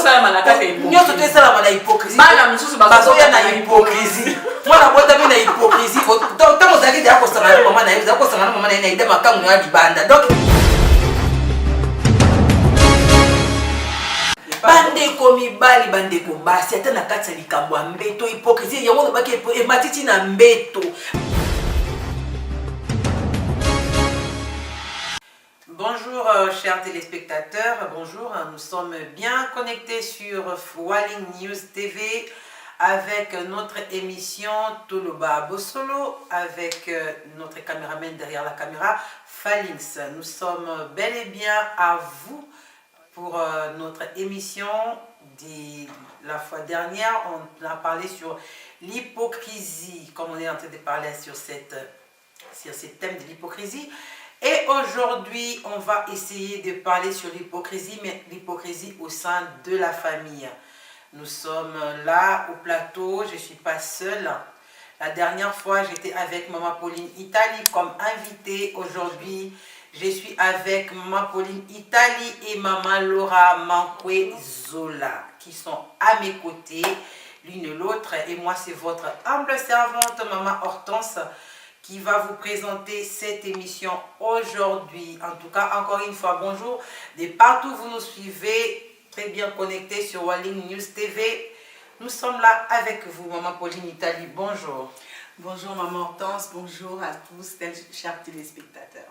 salama na kati hypocrisie. Nyonso to salama na hypocrisie. Bana mususu bazoya na hypocrisie. Mwana bota mi na hypocrisie. Tango zaki de akosangana mama na yeba, akosangana mama na yeba ide makangu ya libanda. Donc bandeko mibali bandeko basi ata na kati ya likambo ya mbeto hypocrisie yango nobaki ematiti na mbeto. Bonjour chers téléspectateurs, bonjour, nous sommes bien connectés sur Walling News TV avec notre émission Toloba Bosolo avec notre caméraman derrière la caméra, Falins. Nous sommes bel et bien à vous pour notre émission de la fois dernière. On a parlé sur l'hypocrisie, comme on est en train de parler sur ce thème de l'hypocrisie. Et aujourd'hui, on va essayer de parler sur l'hypocrisie, mais l'hypocrisie au sein de la famille. Nous sommes là au plateau, je ne suis pas seule. La dernière fois, j'étais avec Maman Pauline Italie comme invitée. Aujourd'hui, je suis avec Maman Pauline Italie et Maman Laura Manquezola qui sont à mes côtés, l'une et l'autre. Et moi, c'est votre humble servante, Maman Hortense, qui va vous présenter cette émission aujourd'hui. En tout cas, encore une fois, bonjour. De partout où vous nous suivez, très bien connectés sur Walling News TV. Nous sommes là avec vous, Maman Pauline Italie. Bonjour. Bonjour, Maman Hortense. Bonjour à tous, chers téléspectateurs.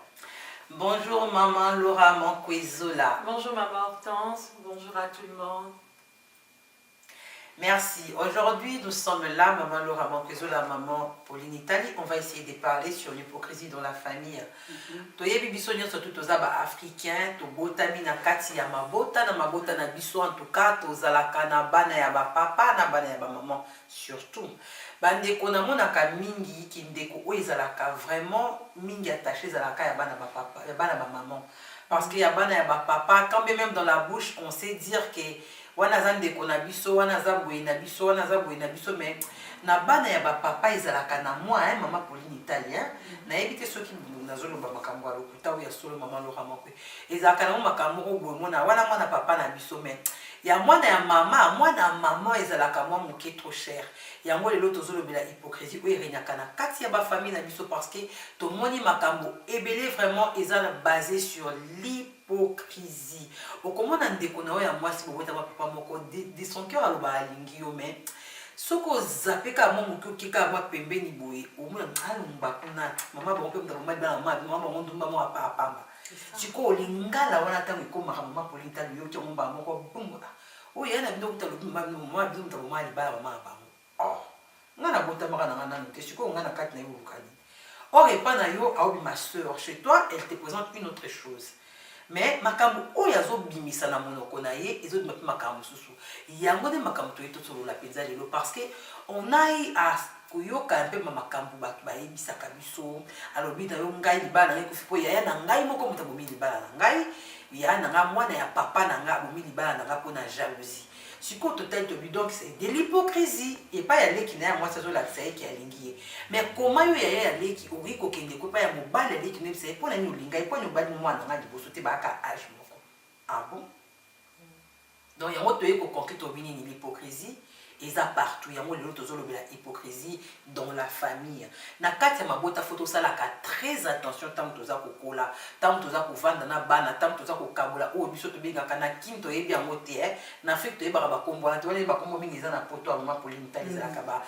Bonjour, Maman Laura Manquezola. Bonjour, Maman Hortense. Bonjour à tout le monde. Merci. Aujourd'hui, nous sommes là, Maman Laura Manquezola, Maman Pauline Italie. On va essayer de parler sur l'hypocrisie dans la famille. Toyebi biso nyonso tout ozaba africain, to botami na kati ya mabota na mabota na biso en tout cas tozalaka na bana ya ba papa na bana ya ba maman surtout. Bandeko na monaka mingi ki ndeko oyo ezalaka vraiment mingi attaché ezalaka ya bana ba papa, ya bana ba maman. Parce que ya bana ya ba papa, quand même dans la bouche, on sait dire que wana zandeko na biso wana zabwe na biso wana zabwe na biso mais na bana ya ba papa ezalaka na moi Maman Pauline Italie na ebite soki nazoloba makambo ya lokuta ya solo Maman Laura Manque ezalaka na makambo boye mona wana mwana papa na biso mais ya mwana ya mama ezalaka mwa moke trop cher yango lelo tozolobela hypocrisie oyo erenyaka na kati ya ba famille na biso parce que tomoni makambo ebele vraiment ezala basé sur l'hypocrisie. Okomona ndeko na oya mwasi bobeta ba papa moko de son cœur aloba alingi yo mais soko zapeka mo moke kika ba pembeni boye omona alumba kuna mama ba mpe mama ba mama ba ndumba mo apamba siko lingala wana tango ikoma Maman Pauline Italie yo tyo mba moko bumba o yana bindo kutalo mama bindo mtabo mali ba mama ba oh ngana bota maka na ngana te siko ngana kati na yo lukani or epana yo aobi ma sœur chez toi elle te présente une autre chose. Mais makambo oyo azobimisa na monoko na ye ezobima pe makambo susu yango de makambo toyeto solo la penza lelo parce que on a eu à koyoka un peu makambo ba yebisaka biso alobi na yo ngai libala ngai kufipo ya na ngai moko muta bomi libala na ngai ya na nga mwana ya papa na nga bomi libala na nga pona jalousie siko total to donc c'est de l'hypocrisie et pas ya leki na ya moi ça zo la sai ki alingi mais comment yo ya leki ori ko kende ko pa ya mobile leki ne sai pona ni olinga e pona mobile mwana nga liboso te ba ka âge moko ah bon donc ya moto e ko concrète obini ni l'hypocrisie eza partout yango lelo tozolobela hypocrisie dans la famille na kati ya mabota photo salaka très attention tant toza kokola tant toza kovanda na bana tant toza kokabola o biso tobengaka na kinto yebi yango te na Afrique toyebaka bakombo wana te wana bakombo mingi eza na poto ya Maman Pauline Italie ezalaka ba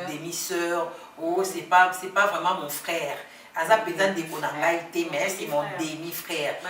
demi-sœur oh c'est pas vraiment mon frère aza peut-être ndeko na ngai te mais c'est mon demi-frère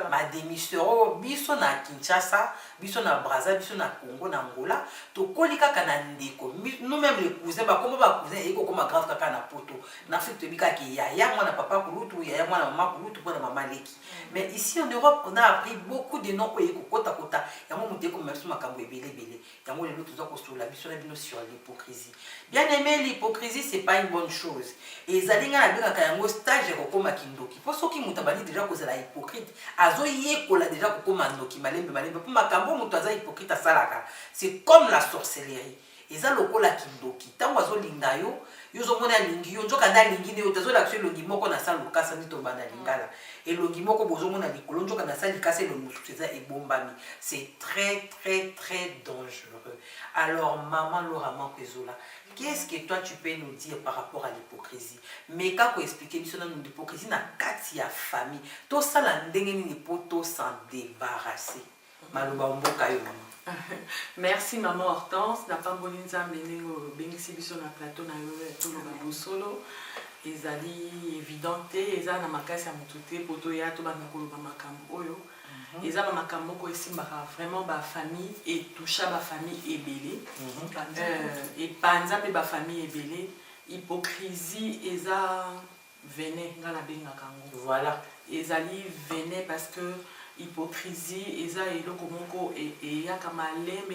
ma demi-sœur oh biso na Kinshasa biso na Brazza biso na Congo na Angola tokoli kaka na ndeko nous-même les cousins bakombo ba cousin eko koma grave kaka na poto na Afrique tobika ki ya mwana papa kulutu ya mwana mama kulutu pona mama leki mais ici en Europe on a appris beaucoup de noms eko kota yango muteko merci makambo ebele yango lelo toza kosola biso na bino sur l'hypocrisie. Bien aimé, l'hypocrisie c'est pas une bonne chose et zalinga na bika yango stage kokoma kindoki po soki mutabani déjà kozala hypocrite azo yekola déjà kokoma ndoki malembe po makambo mutu aza hypocrite asalaka c'est comme la sorcellerie eza lokola kindoki tango azo linga yo yo zo mona lingi yo nzoka na lingi ne yo tazo la longi moko na sa lokasa ni to bana lingala et le gimoko bozomo na likolo njoka na sali kase le mususu eza ebombami. C'est très très très dangereux. Alors maman Laura Manquezola, qu'est-ce que toi tu peux nous dire par rapport à l'hypocrisie? Mais quand on explique l'hypocrisie na kati ya famille, tout ça la ndenge ni poto s'en débarrasser. Maloba mboka yo maman. Merci maman Hortense. Na pamboli nzambe nengo bengisi biso na plateau na yo to lo solo. Ezali évidenté eza na makasi ya mutute poto ya to ba nakoloba makambo oyo. Eza ba makambo ko esimbaka vraiment ba famille et toucha ba famille ebele. Et panza pe ba famille ebele. Hypocrisie eza venin ngala benga kango. Voilà. Ezali venin parce que hypocrisie eza eloko moko et yaka malembe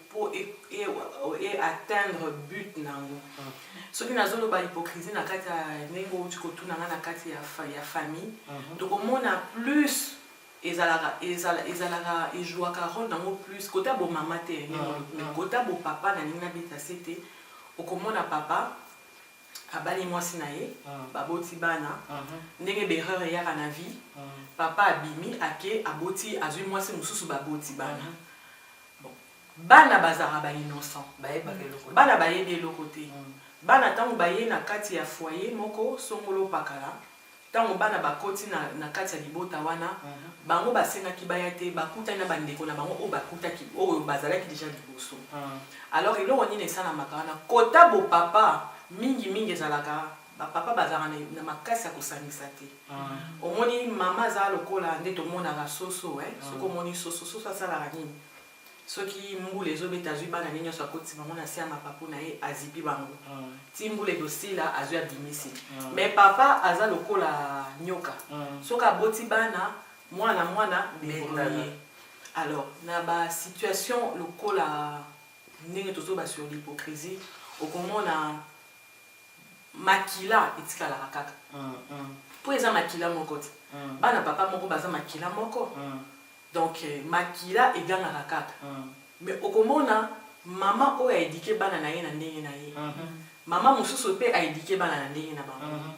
pour et atteindre but nango. Ce qui nazolo ba hypocrisie na kati ya nengo uti kotuna na kati ya famille. Donc on a plus ezalaka ejoaka rôle nango plus kota bo mama te mais kota bo papa na nina bita sete okomona papa abali mwasi na ye baboti bana ndenge berreur yaka na vie papa abimi ake aboti azui mwasi mususu baboti bana bon bana bazara ba innocent bana baye de lokote bana tango baye na kati ya foyer moko songolo pakala tango bana bakoti na kati ya libota wana bango basenga kibaya te bakuta na bandeko na bango o bakuta ki o bazalaki déjà liboso alors ilo woni ne sana makana kota bo papa mingi ezalaka ba papa bazala na makasi ya kosangisa te omoni mama za lokola nde tomonaka soso soko moni soso asalaka nini soki mbula ezobeta azwi bana nyonso akoti bango na se ya mapapu na ye azipi bango ti mbula ekosila azwi abimisi mais papa aza lokola nyoka soki aboti bana mwana débrouillé. Alors na ba situation lokola ndenge tozoba sur l'hypocrisie okomona makila etikalaka kaka po eza makila moko te bana papa moko baza makila moko donc makila egangaka kaka mais okomona mama oyo aédike bana na ye na ndenge na ye mama mosusu mpe aédike bana na ndenge na bango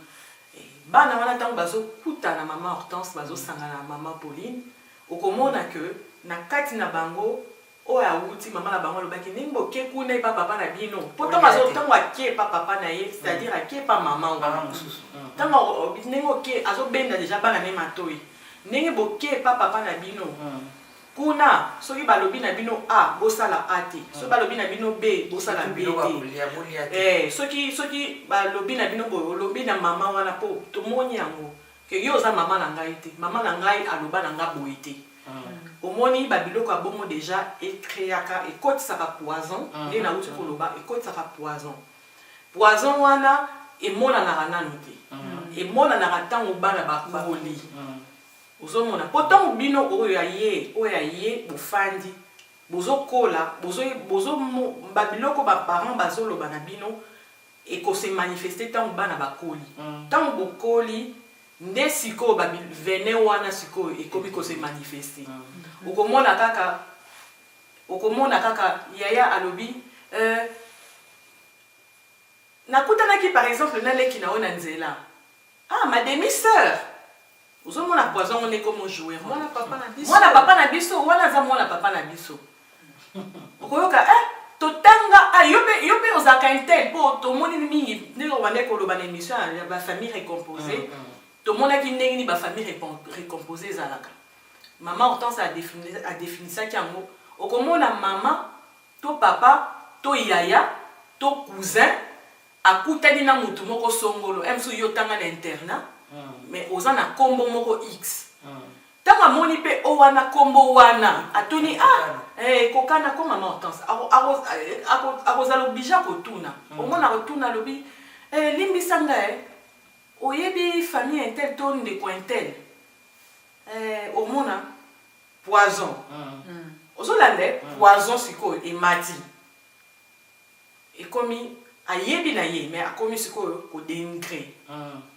bana wana ntango bazokutana mama Hortense bazosangana na mama Pauline okomona ke na kati na bango oyo awuti mama na bango alobaki ndenge boke kuna epa papa na bino po ntango ake epa papa na ye c'est-à-dire ake epa mama wana mosusu ntango ndenge oke azobenda deja bana ne matoi ndenge boke epa papa na bino kuna soki balobi na bino A bosala A te soki balobi na bino B bosala B te soki balobi na bino boye olobi na mama wana po tomoni yango ke yo oza mama na ngai te mama na ngai aloba na nga boye te omoni babiloko ya bongo deja ekreaka ekotisaka poison nde nauti koloba ekotisaka poison wana emonanaka nanu te emonanaka ntango bana bakoli ozomona po ntango bino oyo aye bofandi bozokola babiloko baparent bazoloba na bino ekose manifeste ntango bana bakoli ntango bokoli nde sikoyo vene wana sikoyo ekomi kose manifeste okomona kaka yaya alobi nakutanaki par exemple naleki na oyo na nzela ma demi-sœur ozomona poison on est comme jouer mwana papa na biso wana za mwana papa na biso okoyoka totanga yo pe ozaka intel po tomoni mingi ndenge wande koloba na émission ya ba famille récomposée tomonaki ndenge ni ba famille récomposée ezalaka mama Hortense a définisaki yango okomona mama to papa to yaya to cousin akutani na mutu moko songolo emso yo tanga na internat mais oza na kombo moko X ntango amoni mpe o wana kombo wana atuni kokana ko mama Hortense akozala oblige kotuna omona kotuna alobi limbisa ngai oyebi famille intel to ndeko intel omona poison ozolande poison sikoyo emati ekomi ayebi na ye mais akomi sikoyo kodénigrer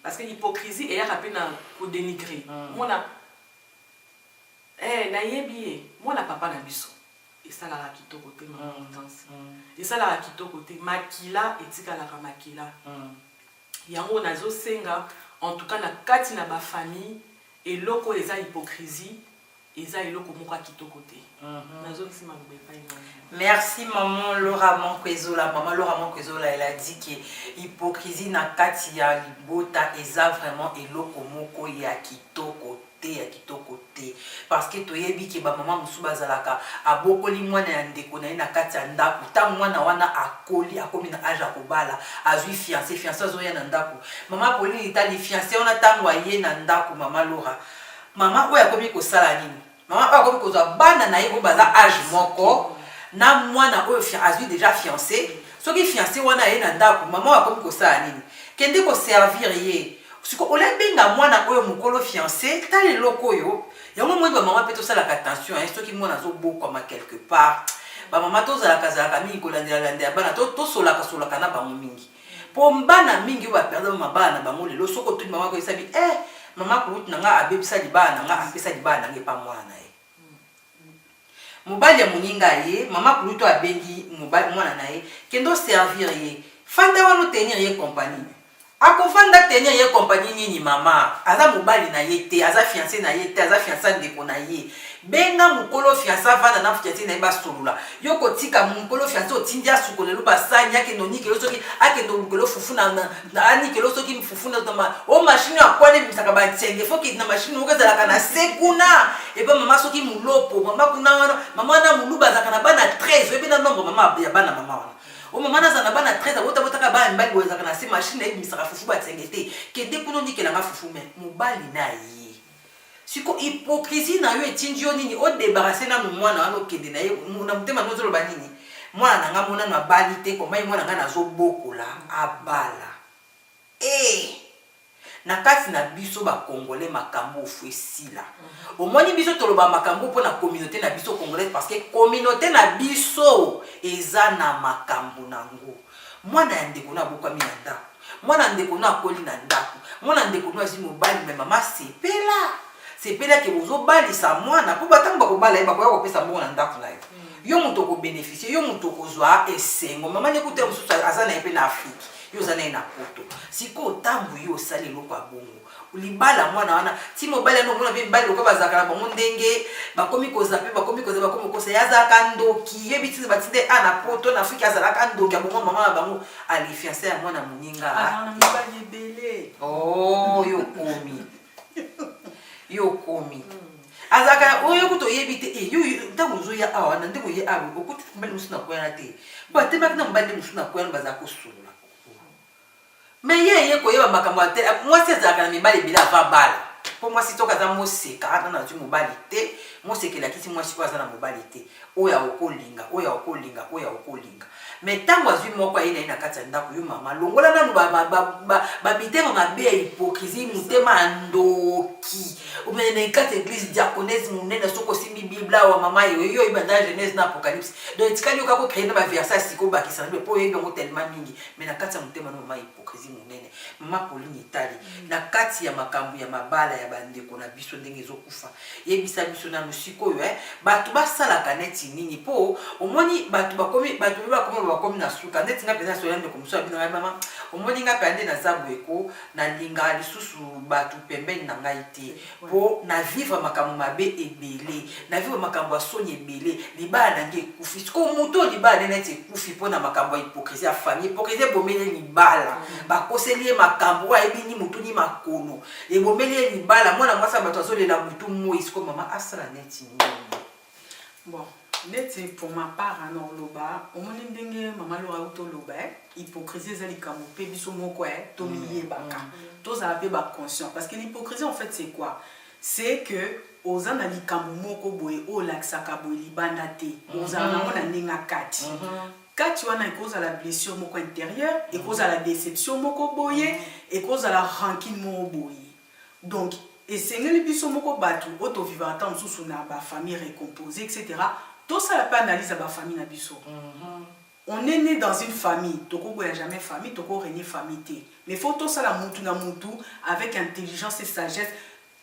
parce que hypocrisie eyaka mpe na kodénigrer mona nayebi ye mwana papa na biso esalaka kitoko te mama Hortense esalaka kitoko te makila etikalaka makila yango nazosenga en tout cas na kati na ba famille et loko eza hypocrisie eza eloko moko kitoko te. Nazongisi maloba epai na. Merci maman Laura Mankwezola. Maman Laura Mankwezola, elle a dit que hypocrisie na kati ya libota eza vraiment eloko moko ya kitoko te, ya kitoko te. Parce que toyebi ke ba maman musu bazalaka abokoli mwana ya ndeko na ye na kati ya ndako. Ta mwana wana akoli akomi na âge akobala azui fiancé azoya na ndako. Maman Pauline itali fiancé ona tango aye na ndako maman Laura. Maman oyo akomi kosala nini? Maman oyo akomi kozwa bana na ye baza âge moko. Na mwana oyo azui déjà fiancé. Soki fiancé wana ye na ndako, maman akomi kosala nini? Kende ko servir ye. Siko olembenga mwana oyo mukolo fiancé, tali loko yo. Yango mwe ba maman peto sala attention, soki mwana zo bokoma quelque part. Ba maman to zalaka mingi kolandela bana to solaka na bango mingi. Po mbana mingi ba perdre mabana bango lelo soko tu maman ko isabi maman ko rutu nanga abebisa libana nanga apesa libana nge pa mwana ye. Mobali ya muninga ye, mama kuluto abengi mobali mwana na ye, kendo servir ye. Fanda wano tenir ye compagnie. Ako fanda tenir ye compagnie nini mama? Aza mobali na ye te, aza fiancé na ye te, aza fiancé ndeko na ye. Benga mukolo fiancé vanda na fiancé na ye ba solula. Yoko tika mukolo fiancé otindia sukolelo ba sanya ke noni ke losoki ake ndo mukolo fufu na ani ke losoki mfufu na tama. O machine akwani bisaka ba tsenge foki na machine okozala kana sekuna. Et puis maman soki mulopo, mama kuna wana, mama na muluba zakana bana 13, webi na nombre mama ya bana mama wana. O mama na zana bana 13 abota ka ba mbali bo zakana se machine na bisaka fufu ba tsengete. Ke depuno ni ke la fufu me mobali na ye. Siko hypocrisie na yo etindi yo nini o débarrasser na mwana wana okende na ye na mutema nozolo ba nini. Mwana nanga mona na bali te ko mai mwana nga nazo bokola abala. Na kati na biso ba congolais makambo ofesila. Omoni biso toloba makambo po na communauté na biso congolaise parce que communauté na biso eza na makambo nango. Mwana ya ndeko na bokami na ndako. Mwana ndeko na koli na ndako. Mwana ndeko na zimo bali me mama sepela. Sepela ke bozo bali sa mwana po batamba ko bala ba ko pesa mbongo na ndako na yo. Yo muto ko bénéficier, yo muto ko zwa esengo. Mama ne kuté mususu azana epe na Afrique. Yo zana ina poto. Siko tambu yo sali loko abongo. Ulibala mwana wana ti mobali no mona be bali loko bazaka na bango ndenge bakomi kozape bakomi kosa yazaka ndoki yebiti batinde ana poto na Afrique azalaka ndoki abongo mama na bango ali fiancé ya mwana muninga. Ah mibali belé. Oh yo komi. Yo komi. Azaka oyo kuto yebite yo ntango zo ya awa na ndeko ye awe okuti mbali musuna kwena te. Ba tema kana mbali musuna kwena bazako sula. Mais ye ko yeba makambo ate moi c'est ça kana mibali bila va bala pour moi si toka za moseka ata na tu mobali te mosekela kiti moi si kwa za na mobali te oya okolinga mais tango azui moko aina ina kati ndako yo mama longola nanu ba bitema mabe ya hypocrisie mutema ndoki umene kati église diaconesse munene soko simbi bibla wa mama yo ibanda Genèse na Apocalypse donc tikali okako créer na ba verset siko ba kisana po yebo tellement mingi mais na kati ya mutema no mama hypocrisie munene mama Pauline Itali na kati ya makambo ya mabala ya bandeko na biso ndenge ezokufa yebisa biso na musiko yo batu basala kaneti nini po omoni batu bakomi na suka ndeti nga pesa soyande komso abina mama omoni nga pande na zabweko na linga lisusu batu pembeni na ngai te po na vivre makambo mabe ebele na vivre makambo asoni ebele libala nange kufi ko muto libala neti kufi po na makambo ya hypocrisie ya famille hypocrisie bomele libala bakoseli makambo wa ebini mutu ni makono ebomele libala mwana mwasa bato azolela mutu moïse ko mama asala neti bon. Neti pour ma part alors loba omoni ndenge mama Laura uto loba hypocrisie za likambo pe biso moko to liyebaka to za pe ba conscient parce que l'hypocrisie en fait c'est quoi c'est que ozana likambo moko boye o laksaka boye libanda te ozana mona ndinga kati kati wana ekoza la blessure moko intérieure ekoza la déception moko boye ekoza la rancune moko boye donc et sengeli biso moko batu auto vivre tant sous na ba famille récomposée etc. Tout ça, la pas analyse à ma famille na biso. On est né dans une famille. Toko boya jamais famille, toko régner famille té. Mais faut tout ça la mutu na mutu avec intelligence et sagesse.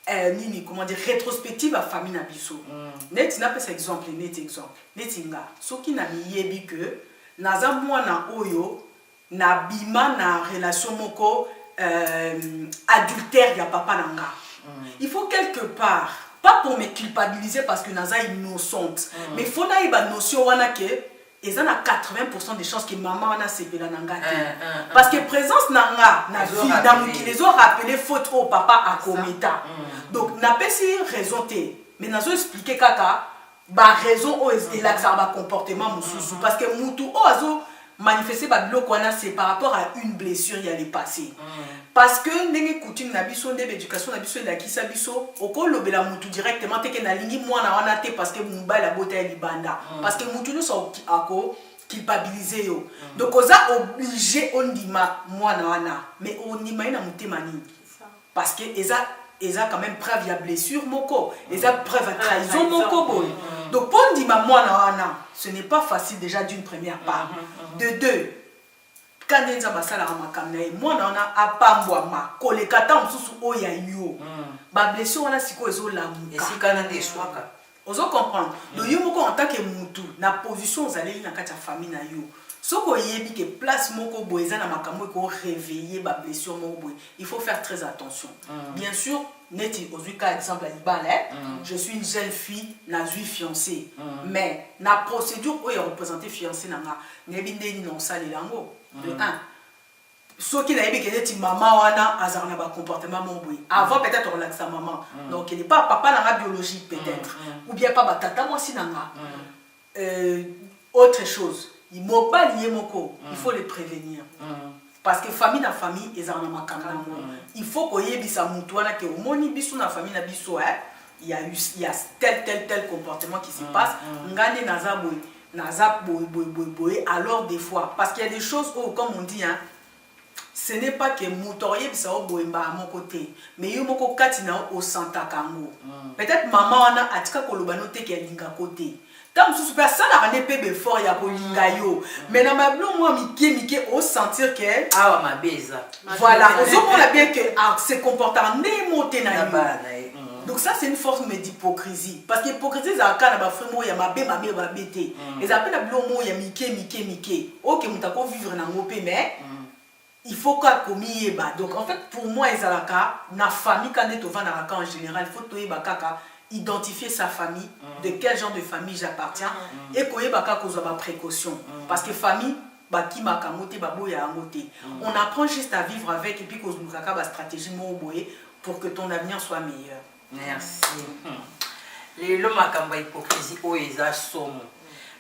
Nini comment dire rétrospective à famille na biso. Net n'a pas cet exemple, net exemple. Netinga. Soki na miyebi que naza mwana oyo na bima na relation moko adultère il y a papa nanga. Il faut quelque part pas pour me culpabiliser parce que naza innocente mais il faut na iba notion wana que et ça a 80% des chances que maman wana sepela nanga parce que présence nanga na vie dans qui les ont rappelé faute au papa à cometa donc n'a pas si raison té mais nazo expliquer kaka ba raison au et là ça va comportement mususu parce que mutu o azo manifester ba bloc wana c'est par rapport à une blessure il y a les passé parce que ndenge coutume na biso ndebe éducation na biso la kisa biso okolobela mutu directement te ke na lingi mwana wana te parce que mubala bota libanda parce que mutu no so ako culpabiliser yo donc oza obligé ondima mwana wana mais ondima ina mutema nini parce que eza quand même preuve ya blessure moko eza preuve à trahison moko boy donc pour ondima mwana wana ce n'est pas facile déjà d'une première part de deux quand nza basala makamna e mwana wana apambwama kolekata msusu oya yo ba blessure wana siko ezo lamuka esikana nde swaka ozo comprendre donc yo moko en tant que mutu na position ozaleli na kati ya famille na yo soko yebi que place moko boeza na makambo ko réveiller ba blessure moko boy il faut faire très attention bien sûr neti ozui ka exemple à libala je suis une jeune fille na zui fiancée mais na procédure oyo représenter fiancée nanga nebi ndeni non sale lango de 1 ce qui n'a pas été maman wana azar na ba comportement mon boy avant peut-être relaxer sa maman donc il n'est pas papa dans la biologie peut-être ou bien pas tata moi si nanga autre chose il m'a pas lié moko il faut les prévenir parce que famille na famille ezar na makanga il faut ko yebisa mutu wana ke omoni biso na famille na biso il y a tel comportement qui se passe ngane naza boy naza boy alors des fois parce qu'il y a des choses où comme on dit hein ce n'est pas que motorier bisa o boyemba à mon côté mais yo moko katina au santa kango peut-être maman wana atika koloba no te ke linga côté tant sous super ça la rane pe fort ya ko linga yo mais na mablo moi mike au sentir que ah ma beza voilà on a bien que se comportement ne monter na yo donc ça c'est une forme d'hypocrisie parce que hypocrisie ça kana ba frère ya mabe ba bete les appelle na blo mo ya mike OK mutako vivre na ngopé mais il faut qu'à commis ba donc en fait pour moi ezalaka na famille quand est au vanaka en général il faut toyeba kaka identifier sa famille de quel genre de famille j'appartiens et koyeba kaka koza ba précaution parce que famille ba ki makamote ba boya ngote on apprend juste à vivre avec et puis kozunaka ba stratégie mo boye pour que ton avenir soit meilleur. Merci. Le makambo hypocrisie o eza somo.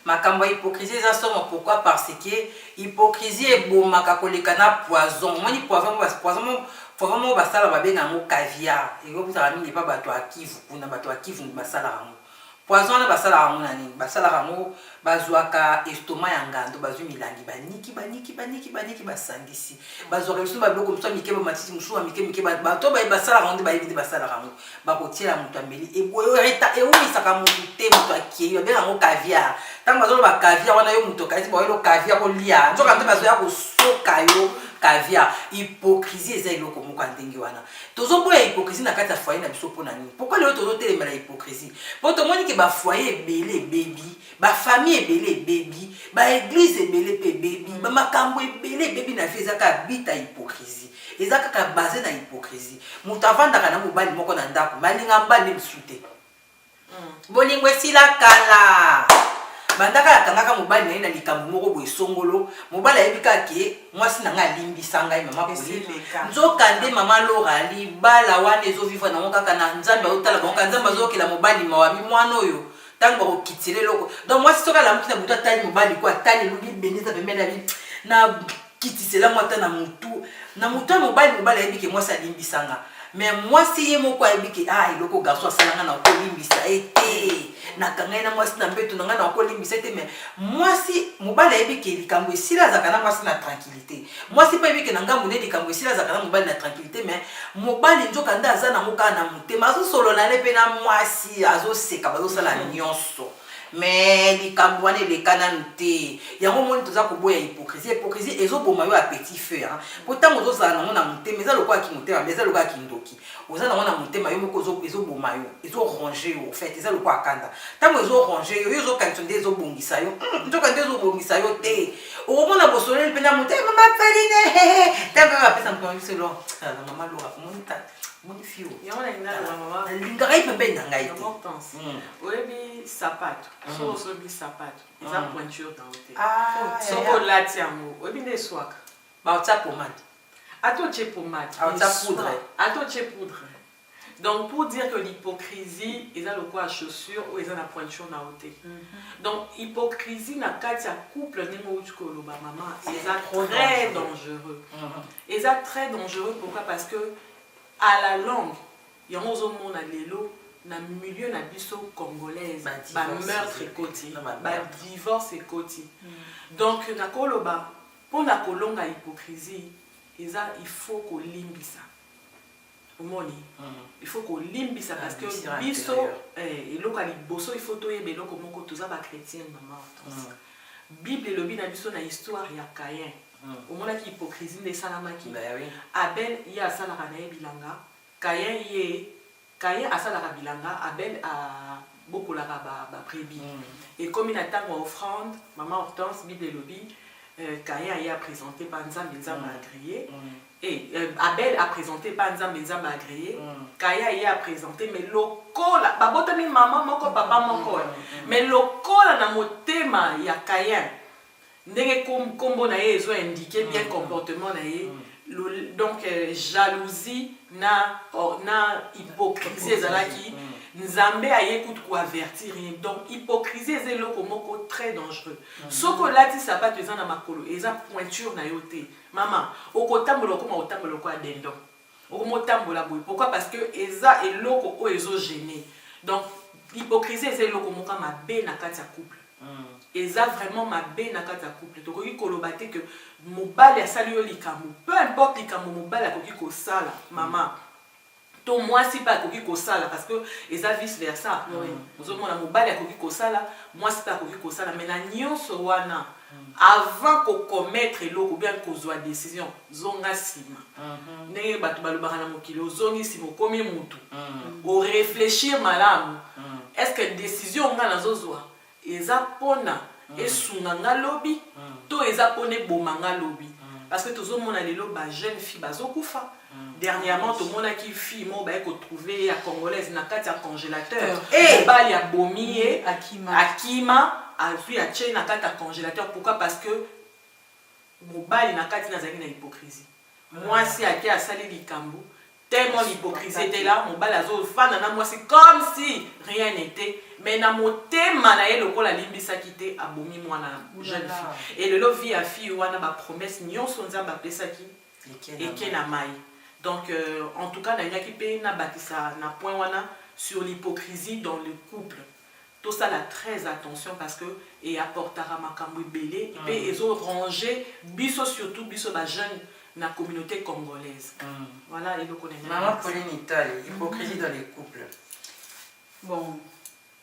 Makambo hypocrisie eza somo pourquoi parce que hypocrisie est bon makakoleka na poison. Moni poison basala babenga ngo caviar. Et vous avez mis pas bato akivu kuna bato akivu basala ngo. Poison na basala ngo nani basala ngo bazwaka estomac ya ngando bazwi milangi baniki basangisi bazwaka biso ba biloko mso mike ba matiti musuwa mike bato ba basala ngo ba evite basala ngo bakotiela mutu ameli e boyo reta e umisaka mutu te mutu akieyo benga ngo caviar tant bazo ba caviar wana yo mutu kasi ba yo caviar ko lia nzoka te bazo ya ko soka yo caviar hypocrisie eza eloko moko ndenge wana tozo boya hypocrisie na kati ya foyer na biso pona nini pourquoi le tozo telemela hypocrisie po to moni ke ba foyer belé baby ba famille belé baby ba église belé pe baby ba makambo belé baby na vie ezaka bita hypocrisie ezaka ka basé na hypocrisie mutu avandaka na mobali moko na ndako malinga mbali msute bolingo esila kala bandaka ya kangaka mobali na likambo moko boye songolo mobali ayebika ke mwasi na nga limbisa ngai mama poli nzoka nde mama Laura libala wana ezovivre nango kaka na nzambe aotala bango nzambe azokela mobali mawami mwana oyo ntango bakokitile loko donc mwasi soki alamuki na butu atali mobali ko atali elobi beneza pembeni na kitisela mwata na mutu ya mobali ayebi ke mwasi alimbisanga mais mwasi ye moko ayebi ke eloko garçon asalanga na okolimbisa ete nakangai na mwasi na mbeto nanga na okolimbisa ete mais mwasi mobali ayebi ke likambo esila azalaka na mwasi na tranquillité mwasi mpe ayebi ke na ngambo nde likambo esila azalaka na mobali na tranquillité mais mobali nzoka nde aza nango kaka na motema azosolola ne mpe na mwasi azoseka bazosala nyonso mais likambo wana eleka nanu te yango moni toza koboya hypocrisie ezoboma yo ya petit feu po ntango ozozala nango na motema eza lokola motema mais eza lokola kindoki oza nango na motema yo moko ezoboma yo ezorange yo fait eza lokola kanda ntango ezorange yo ezokanisa nde ezobongisa yo nzoka nde ezobongisa yo te okomona bosoleli mpe na motema mapeline te mpe bapesa mkomiselo na mama lora omoni tata mon fio lingaka ye mpe na ngai te oyebi sapato so osobi sapato eza pointure dans te soko olati yango oyebi nde eswaka baotia pomade atotie pomade atotie poudre donc pour dire que l'hypocrisie eza lokola chaussure ou eza na pointure na te donc hypocrisie na kati ya couple ndenge outi koloba mama eza très dangereux eza très dangereux pourquoi parce que à la longue yango ozomona lelo na milieu na biso congolaise bameurtre ekoti badivorce ekoti donc nakoloba mpona kolonga hypocrisie eza il faut kolimbisa omoni il faut kolimbisa parce que biso eloko ya liboso il faut toyeba eloko moko toza bachrétienne mama hortense bible elobi na biso na histoire ya Caïn omonaki hypocrisie nde esalamaki Abel ye asalaka na ye bilanga Caïn asalaka bilanga Abel abokolaka baprébi ekomi na ntango ya offrande mama hortense bible elobi Caïn aye apresente pa nzambe nzambe agréé et Abel a présenté pa nzambe nzambe agréé Caïn aye apresente mais lokola babotami mama moko papa moko mais lokola na motema ya Caïn ndenge kombo na ye ezo indiqué bien comportement na ye donc jalousie na hypocrisie ezalaki nzambe aye kutu koavertir donc hypocrisie eza eloko moko très dangereux soki olati sapato eza na makolo eza pointure na yo te mama okotambola okoma otambola oko ya dendon okoma otambola boye pourquoi parce que eza eloko oyo ezogene donc hypocrisie eza eloko moko mabe na kati ya couple eza vraiment mabe na kati ya couple tokoki koloba te que mobali asali yo likambo peu importe likambo mobali akoki kosala mama to mwasi mpe akoki kosala parce que eza vice versa ozomona mobali akoki kosala mwasi mpe akoki kosala mais na nyonso wana avant kokommettre eloko bien kozwa décision zonga nsima ndenge bato balobaka na mokili ozongi nsima okomi mutu oréfléchir malamu est ce que décision nga nazozwa eza pona esunga nga lobi to eza pona eboma nga lobi parce que tozomona lelo ba jeune fille bazokufa dernièrement tomonaki fille mo baye kotrouver ya congolaise na kati ya congélateur mobali ya bomi ye akima azwi atie na kati ya congélateur pourquoi parce que mobali na kati nazalaki na hypocrisie mwasi ake asali likambo tellement l'hypocrisie était là mobali azofanda na mwasi comme si rien n'était mais na motema na ye lokola limbisaki te abomi mwana jeune fille et lelo vie ya fille wana bapromesse nyonso nzambe apesaki eke na mai donc en tout cas nayaki mpe nabakisa na point wana sur l'hypocrisie dans le couple tout ça là très attention parce que et apportera makambo ebele mpe ezoranger biso surtout biso bajeune na communauté congolaise voilà eloko nene Maman Pauline Italie hypocrisie dans les couples. Bon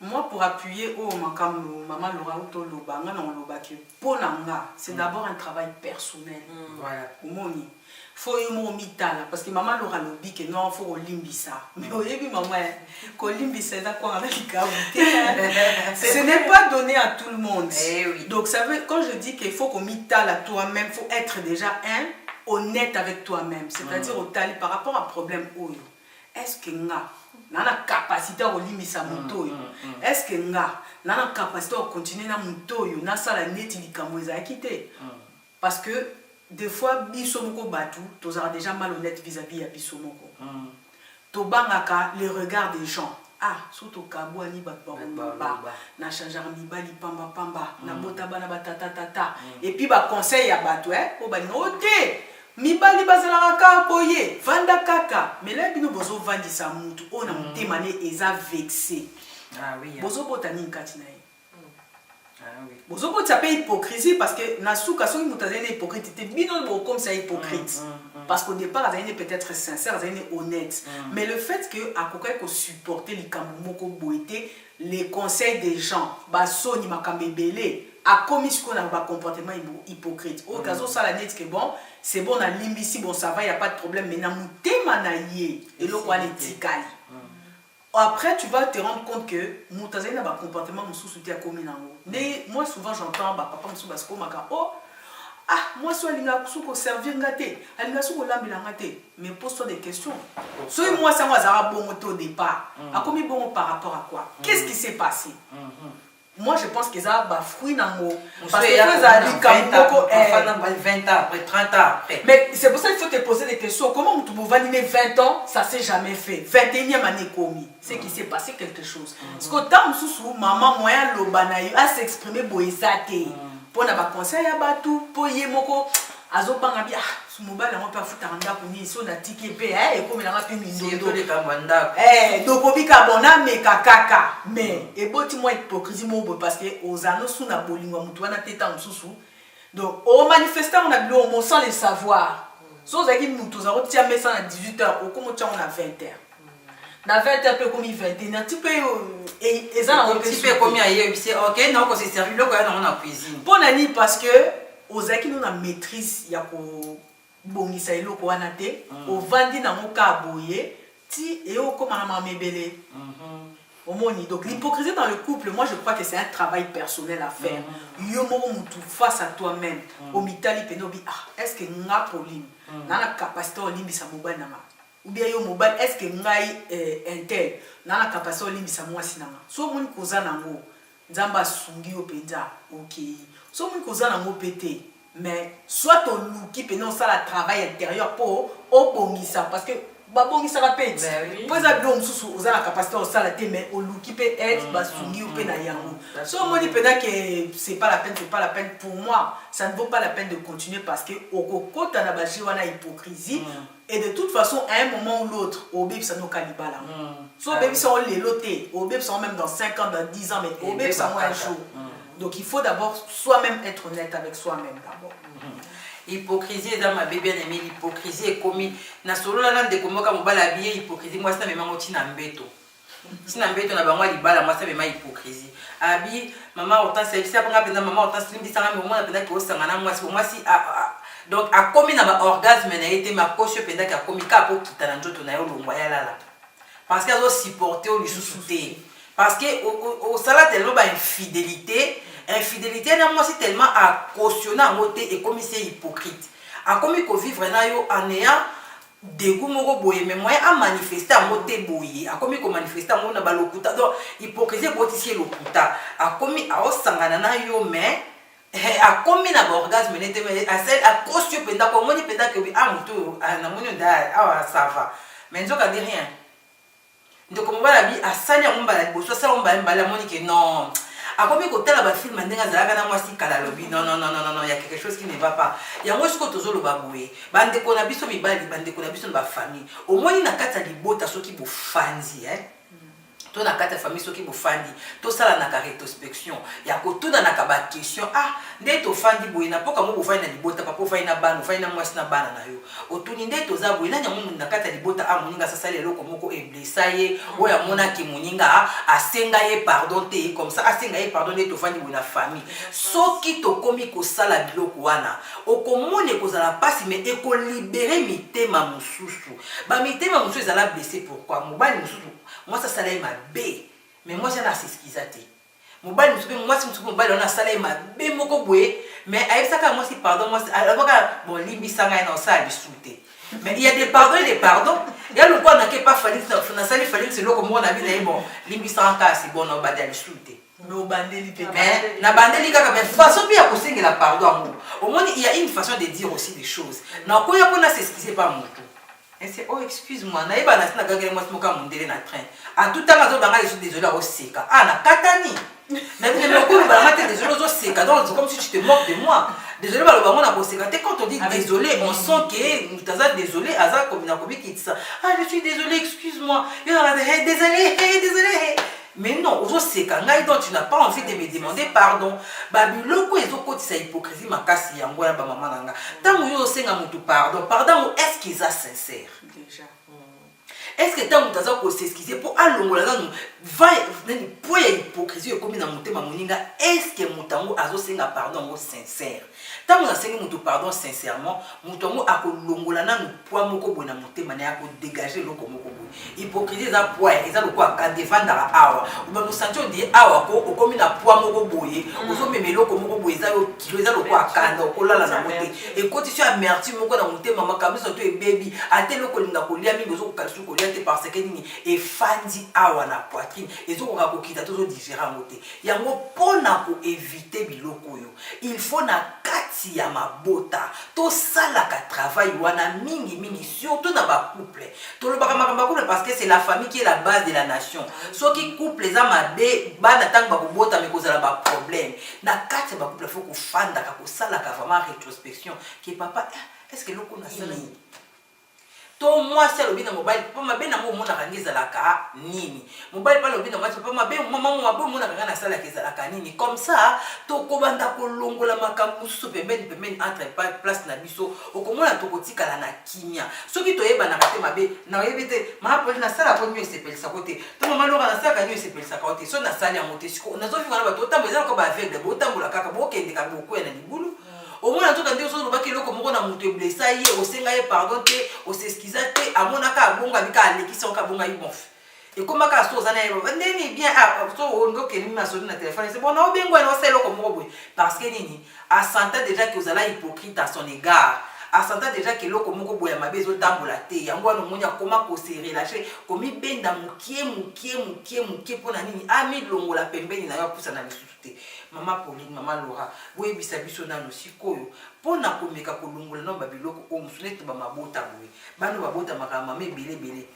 moi pour appuyer au makambo maman Laura Uto loba nga na loba que ponanga c'est d'abord un travail personnel voilà omoni faut yo mitala parce que maman Laura lobi que non faut limbisa mais oyebi maman ko limbisa za quoi avec ce n'est pas donné à tout le monde donc ça veut quand je dis qu'il faut qu'on mitala toi-même faut être déjà honnête avec toi-même c'est-à-dire au tali par rapport à problème oyo est-ce que nga nana capacité à limbisa moto yo est-ce que nga nana capacité à continuer na moto yo na sala neti likambo za quitté parce que des fois biso moko batu tozara déjà malhonnête vis-à-vis ya biso moko to bangaka les regards des gens surtout kabwani ba na changear mibali pamba pamba na bota bana batata tata et puis ba conseil ya batu o ba note mibali bazalaka ka boye vanda kaka mais là bino bozo vandisa mutu ona mutema ne eza vexé bozo botani nkati na ye bozo bota pe hypocrisie parce que na suka soki mutazene hypocrite te bino bo comme ça hypocrite Parce qu'au départ, elle est peut-être sincère, elle est honnête. Mais le fait que à quelqu'un supporter les Kamomoko Boité, les conseils des gens, Bassoni Makambébélé, a commis ce qu'on a un comportement hypocrite. Au cas où ça la net que bon, c'est bon, on a l'imbécile, bon, ça va, il n'y a pas de problème. Mais dans mon thème, et le quoi est tikali. Après, tu vas te rendre compte que Moutazaï n'a pas de comportement sous-souté à commis. Moi, souvent, j'entends papa Moussou Basko Maka, oh, ah, moi, je suis allé servir gâté, allé gâté. Mais pose-toi des questions. Soit moi, ça m'a bon au départ. A commis bon par rapport à quoi? Qu'est-ce qui s'est passé? Moi, je pense que ça va fruit dans le parce que ça a 20 ans après, 30 ans après. Mais c'est pour ça qu'il faut te poser des questions. Comment tu peux valider 20 ans, ça ne s'est jamais fait. 21e année commis. C'est qu'il s'est passé quelque chose. Parce que tant que maman moyen l'obanaï a s'exprimer boisate. Pour n'a pas conseil à batou, pour y moko, azo bangabi ah, ce mobile on peut foutre en date pour ni so na ticket pe et comme il a pas mis dodo les kamanda. Donc obi kabona me kakaka. Mais et boti moi hypocrisie mo parce que aux annonces na bolingo mutu na teta mususu. Donc au manifestant on a bu on sans le savoir. So zaki mutu za rotia mesa na 18h au comme on a 20h. Na 20h peu comme 21 un petit peu et ça un petit peu comme hier c'est OK non qu'on s'est servi le quoi dans la cuisine. Bon ani parce que aux zaki nous na maîtrise ya ko bongisa eloko wana te o vandi na moka boye ti et o comme na mamebele. Omoni donc l'hypocrisie dans le couple moi je crois que c'est un travail personnel à faire. Yo moko mutu face à toi-même au mitali penobi ah est-ce que nga problème na la capacité o limbisa mobile na ou bien yo mobile est-ce que ngai intel na la capacité o limbisa mwasi na so moni koza nango nzamba sungi yo penza OK so moni koza nango pété mais soit on luki pe non ça la travail intérieur pour obongisa parce que babongisa la pète pour ça donc sous aux la capacité au sala te mais au luki pe être basungi yo pe na yango so moni pena que c'est pas la peine pour moi ça ne vaut pas la peine de continuer parce que au kokota na baji wana hypocrisie et de toute façon à un moment ou l'autre au bébé ça nous calibala so bébé ça on les loté au bébé ça même dans 5 ans dans 10 ans mais au bébé ça un jour. Donc il faut d'abord soi-même être honnête avec soi-même d'abord. Hypocrisie dans ma bébé aimé l'hypocrisie est commis na solo la lande comme ka mobala bien hypocrisie moi ça me mango tina mbeto. Tina mbeto na bango libala moi ça me ma hypocrisie. Abi maman autant c'est ça nga penda maman autant slim disanga mais moi penda ko sangana moi si donc a commis na ba orgasme na été ma coche penda ka commis ka po kitana njoto na yo longwa ya lala. Parce qu'elle doit supporter au lui parce que au salaire tellement infidélité moi c'est tellement à cautionner en côté et comme c'est hypocrite a comme il faut vivre na yo en ayant dégoût moko boye mais moi à manifester en côté boye a comme il faut manifester en na balokuta donc hypocrisie botisie lokuta a comme a osangana na yo mais a comme na orgasme n'était mais à celle à caution penda comme on dit penda que ah muto na monyo da ah ça va mais nzoka dit rien. Donc on va la vie à salir on va la bosse ça on va la monique non a combien côté là ba film ndenga zalaka na moi si kala lobby non il y a quelque chose qui ne va pas il y a moi ce que tozolo baboué bande ko na biso mibali bande ko na biso ba famille au moins na kata libota soki bo fanzi to na kata famille soki bo fandi to sala na rétrospection ya ko to na ba question ah ndé to fandi boye na poka mo bo fandi na libota papa fandi na bana fandi na mwasi na bana na yo otuni ndé to za boye na nyamu na kata libota a moninga sasa lelo ko moko e blessaye o ya mona ki moninga asenga ye pardon te comme ça asenga ye pardon ndé to fandi boye na famille soki to komi ko sala biloko wana o ko mone ko zala pasi mais e ko libérer mitema mususu ba mitema mususu ezala blessé pourquoi mobali mususu moi ça salaire ma B mais moi j'ai la s'excuser mobile moi si mobile on a salaire ma B moko boye mais avec ça moi si pardon moi bon limbi sanga na ça bisouté mais il y a des pardons et des pardons il y a le quoi n'a pas fallu na sali fallu c'est là comme on a vu là bon limbi sanga c'est bon on va dire bisouté mais na bandeli kaka mais façon bien ko senga la pardon au moins il y a une façon de dire aussi des choses na ko ya pona s'excuser pas mon et c'est oh excuse-moi naïba na sina gagner moi smoka mondele na train à tout temps azo banga je suis désolé au seka ah na katani mais le coup ba mate désolé au seka donc c'est comme si tu te moques de moi désolé ba lo bango na ko seka quand on dit désolé on sent que tu as désolé aza comme na kobi kitsa ah je suis désolé excuse-moi désolé Mais non, aujourd'hui, donc tu n'as pas envie de me demander pardon. Babiloko ezokotisa hypocrisie makasi yango ya ba mama nanga. Tango yo senga mutu pardon, pardon est-ce qu'ils sont sincères? Déjà. Est-ce que tango taza ko s'excuser pour alongola nanu va nani po ya hypocrisie comme na mutema moninga, est-ce que mutango azo senga pardon ngo sincère? Tango na sengi mutu pardon sincèrement, mutango akolongola nanu po moko boy na mutema na ko dégager loko moko boy. Hypocrisie za po eza loko ka défendre awa. Ba no sancho di awa ko okomi na po moko boy, ozo memelo ko moko boy za yo kilo za loko akanda okolala na mote. Et condition amertume moko na mutema makamisa to e baby, ate loko linga kolia mingi ozo kalsu kolia parce que nini et fandi awa na poitrine ezokoka kokita tozo digérer moté yango pona ko éviter biloko yo il faut na kati ya mabota to sala ka travail wana mingi surtout na ba couple to lo baka makamba couple parce que c'est la famille qui est la base de la nation so qui couple za mabe bana tang ba kobota me kozala ba problème na kati ba couple faut ko fanda ka ko sala ka vraiment rétrospection qui papa est-ce que loko na sala to moi c'est le bien mobile pas ma bena mo mona kangiza la ka nini mobile pas le bien moi pas ma ben maman mo abo mona kanga na sala ke la ka nini comme ça to ko banda ko longola makambu so pembeni entre place na biso okomona to kotika la na kimia soki to yeba na kate mabe na yebete ma po na sala ko mieux s'appelle ça côté to mama lo na sala ka mieux s'appelle ça côté so na sala ya motesiko na zo fika na ba to tambo za ko ba avec bo tambola kaka bo kende ka bo ko na libulu au moins en tout cas des choses ba kilo ko moko na mutu blessa ye o senga ye pardon te o s'excuser te amona ka bonga bika alekisa ka bonga ibonf et comme ka so zana yebo ndeni bien so on go ke ni na so na téléphone c'est bon na obengo na selo ko moko boy parce que nini a senta déjà que vous allez hypocrite à son égard a senta déjà que loko moko boy mabe zo tambola te yango no monya koma ko se relâcher komi benda mukie pona nini ami longola pembeni na yo pusa na misusu te mama Pauline mama Laura boye bisa biso na nosikoyo pona komeka kolongola no babiloko o musunete ba mabota boye bano babota makama mebele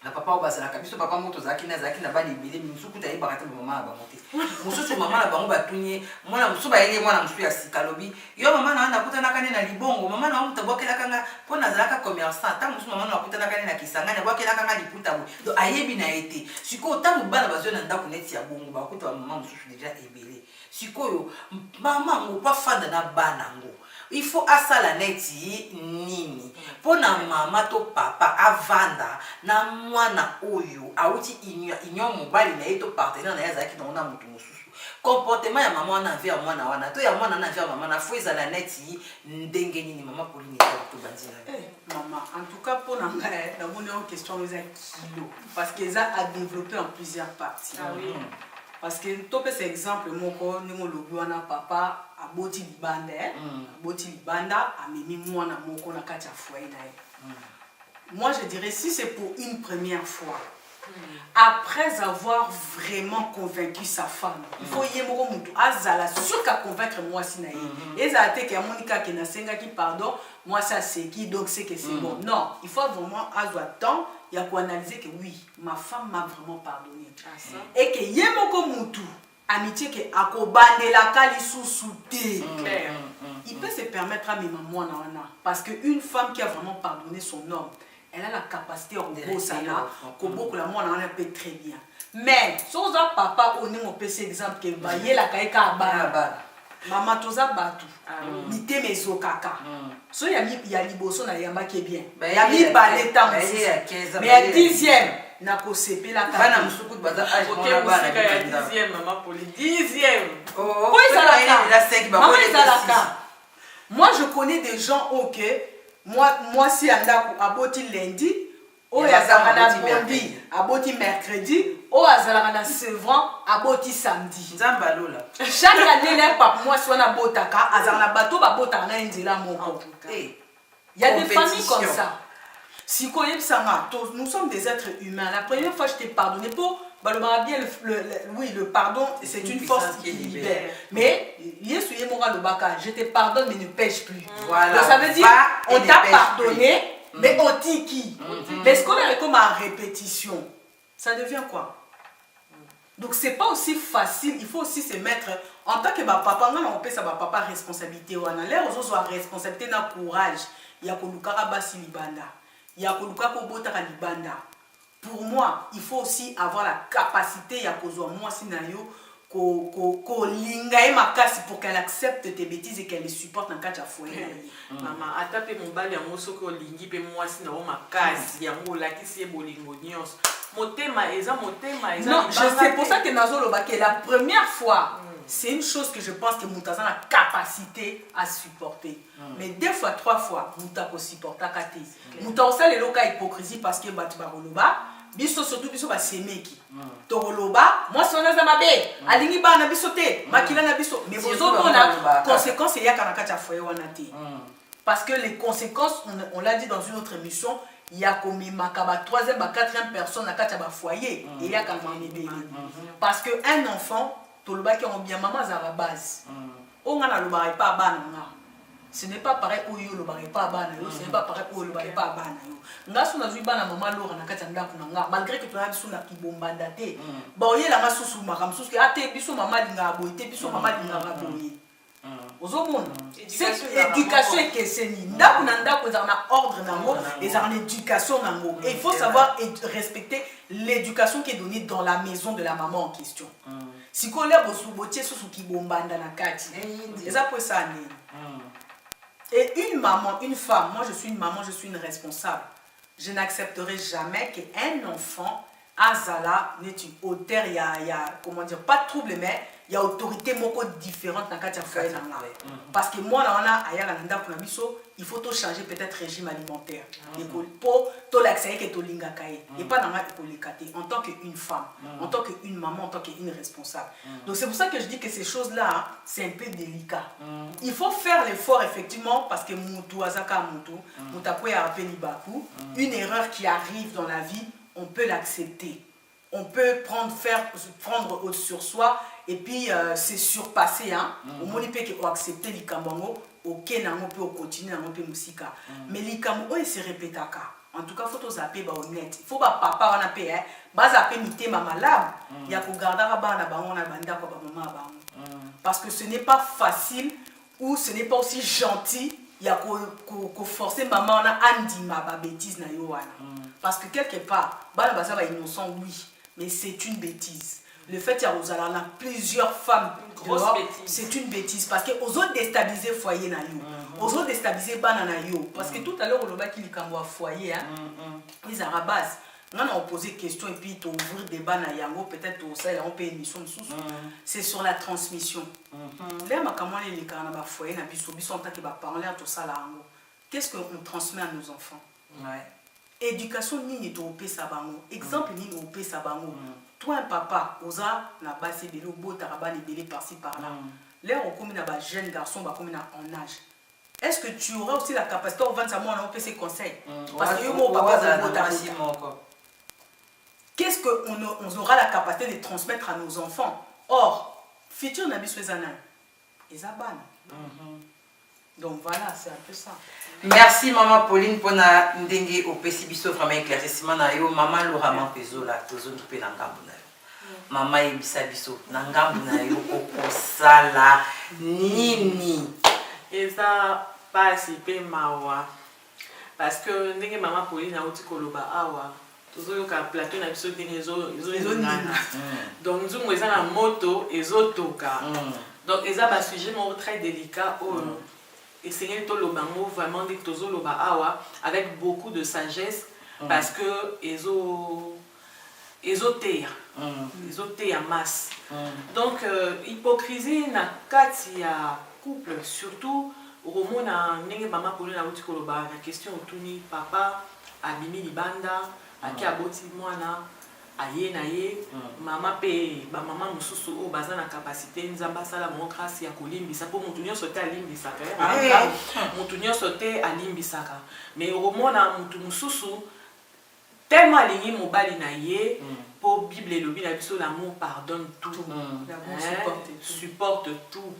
na papa obazala kabiso papa moto zaki na bani bele misuku ta yeba kata mama ba mote mususu mama na bango batunye mwana musuba yele mwana musu ya sikalobi yo mama na anda kutana kane na libongo mama na muta bokela kanga pona zalaka commerçant ta musu mama na kutana kane na kisangana bokela kanga liputa bo do ayebi na ete siko ta mubana bazo na ndako neti ya bongo ba kuta mama mususu déjà ebele sikoyo mama ngo pa fanda na bana ngo il faut asala neti nini pona mama to papa avanda na mwana oyo auti inyo mobali na eto partenaire na yazaki na mutu mususu comportement ya mama na envers mwana wana to ya mwana na envers mama na faut ezala neti ndenge nini mama Pauline to banzina maman en tout cas pona ngai na moni en question les kilo parce que ça a développé en plusieurs parties. Ah oui. Parce que tout cet exemple moko ningo lobi wana papa aboti libanda aboti libanda amemi mwana moko na kati ya foyer na ye. Moi je dirais si c'est pour une première fois après avoir vraiment convaincu sa femme il faut y moko mutu azala sûr qu'à convaincre moi si na ye eza te que Monica qui na senga qui pardon moi ça c'est qui donc c'est que c'est bon non il faut vraiment azwa temps il y a quoi analyser que oui ma femme m'a vraiment pardonné et que y moko mutu amitié que akobandela kali sous-souté il peut se permettre à mes mamans parce que une femme qui a vraiment pardonné son homme elle a la capacité en gros ça là que beaucoup la moi on peut très bien mais sans papa on est mon PC exemple que ba yela kaika ba maman toza batu mité meso kaka so ya liboso na yamba qui est bien ya mi balé temps mais à 10e na ko sepela ka bana musuku baza âge mona bana ya 10e maman pour le 10e oh ça la 5 ba moi je connais des gens OK moi si andako aboti lundi o yazaka na bondi aboti mercredi o azalaka na sevran aboti samedi nzamba lola chaque année les papa moi si on a botaka azalaka na bato babota na nzela moko il y a des familles comme ça si nous sommes des êtres humains la première fois je t'ai pardonné pour bien le pardon c'est une force qui libère mais je te pardonne mais ne pêche plus voilà. Donc ça veut dire on t'a pardonné mais on tiki mais ce qu'on a comme en répétition ça devient quoi donc c'est pas aussi facile il faut aussi se mettre en tant que papa on peut ça papa responsabilité on a l'air aux autres responsabilité na courage il y a kolukara basi libanda il y a koluka ko bota libanda pour moi, il faut aussi avoir la capacité ya kozwa moi sinayo ko linga makasi pour qu'elle accepte tes bêtises et qu'elle les supporte dans quatre foyer. Maman, atape mobali ya moso ko lingi pe moi sinayo makasi yango lakisi bolingo nyonso. Motema eza motema eza. Non, c'est pour ça que nazo loba que la première fois c'est une chose que je pense que Moutaza a la capacité à supporter. Mais 2 fois, 3 fois, Moutaza peut supporter à côté. Moutaza le loka hypocrisie parce que Batba Roloba, biso surtout biso ba semeki. Toroloba, moi son na mabe, alingi ba na biso te, makila na biso. Mais vos autres la conséquence il y a kana kacha foyer wanate. Parce que les conséquences on l'a dit dans une autre émission, il y a comme makaba 3e ba 4e personne à kacha ba foyer et il y a quand même parce que un enfant toloba qui ont bien maman à la base. On a le barré pas ban. Ce n'est pas pareil où yo le barré pas ban. Ce n'est pas pareil où le barré pas ban. Nga suna zui bana maman lora na kati ndako nga malgré que tu as biso na kibomba daté. Ba oyé la masusu makam susu que ate biso maman linga boité biso maman linga boyé. Ozomona. C'est éducation que c'est ni ndako na ndako za na ordre nango et za en éducation nango. Et il faut savoir respecter l'éducation qui est donnée dans la maison de la maman en question. Si vous avez et une maman, une femme, moi je suis une maman, je suis une responsable. Je n'accepterai jamais qu'un enfant, Azala, n'est une auteur, il y a, comment dire, pas de trouble, mais il y a autorité moko différente dans le foyer. Parce que moi, il faut tout changer peut-être régime alimentaire. Pour tout l'accès que tu et pas dans en tant qu'une femme, en tant qu'une maman, en tant qu'une responsable. Donc c'est pour ça que je dis que ces choses-là, c'est un peu délicat. Il faut faire l'effort effectivement parce que une erreur qui arrive dans la vie, on peut l'accepter. On peut prendre sur soi et puis c'est surpasser. Au moins, il peut accepter les kambango, ok, on peut continuer, on peut musique. Mais les kambango, c'est répété. En tout cas, il faut zapper honnête. Il faut pas papa on a payé, bas zapper mité ma malade. Il y a pour garder la bande parce que ce n'est pas facile ou ce n'est pas aussi gentil. Il y a qu'on forcer maman on a andi ma bêtise na yoana. Parce que quelque part, bana baza ba innocent oui. Mais c'est une bêtise. Le fait qu'il y a plusieurs femmes, c'est une bêtise. Parce que aux autres déstabiliser foyer na yo, aux autres déstabiliser banana yo. Parce que tout à l'heure, on a dit qu'il y a foyer, ils ont base. On a posé question et puis tu ouvrir des banana yango, peut-être au sein on peut émission sous. C'est sur la transmission. Là, ma comment les canaba foyer na biso biso en tant que parler tout ça là. Qu'est-ce qu'on transmet à nos enfants? Éducation ni to pe sabango exemple ni au pe sabango toi un papa oza na basi belo bota rabani belé par-ci par-là là on comme na ba jeune garçon ba comme na en âge est-ce que tu auras aussi la capacité de vendre ça moi on peut ses conseils parce que mon papa qu'est-ce que on aura la capacité de transmettre à nos enfants or futur na biso ezana ezabana donc voilà c'est un peu ça. Merci maman Pauline pour na ndenge au pesibiso vraiment éclaircissement na yo maman Laura Mampezola tozo ntupe na ngambu na yo maman ebisa biso na ngambu na yo okosala nini eza pasi pe mawa parce que ndenge maman Pauline a oti koloba awa tozo yoka plateau na biso ndenge ezo nana donc nzungu eza na moto ezotoka donc eza ba sujet mo très délicat et Seigneur Tolobango vraiment dit Tozoloba Awa avec beaucoup de sagesse parce que ésoter en masse. Donc hypocrisie na kati ya couple surtout au moment na nenge mama pour la outi koloba la question autouni papa abimi libanda aki aboti mwana aye na ye mama pe ba mama mususu o baza na capacité nzamba sala mo grâce ya kolimbisa po mutu nyonso te alimbisaka mutu nyonso te alimbisaka mais omona mutu mususu tellement alingi mobali na ye po bible elobi na biso l'amour pardonne tout supporte tout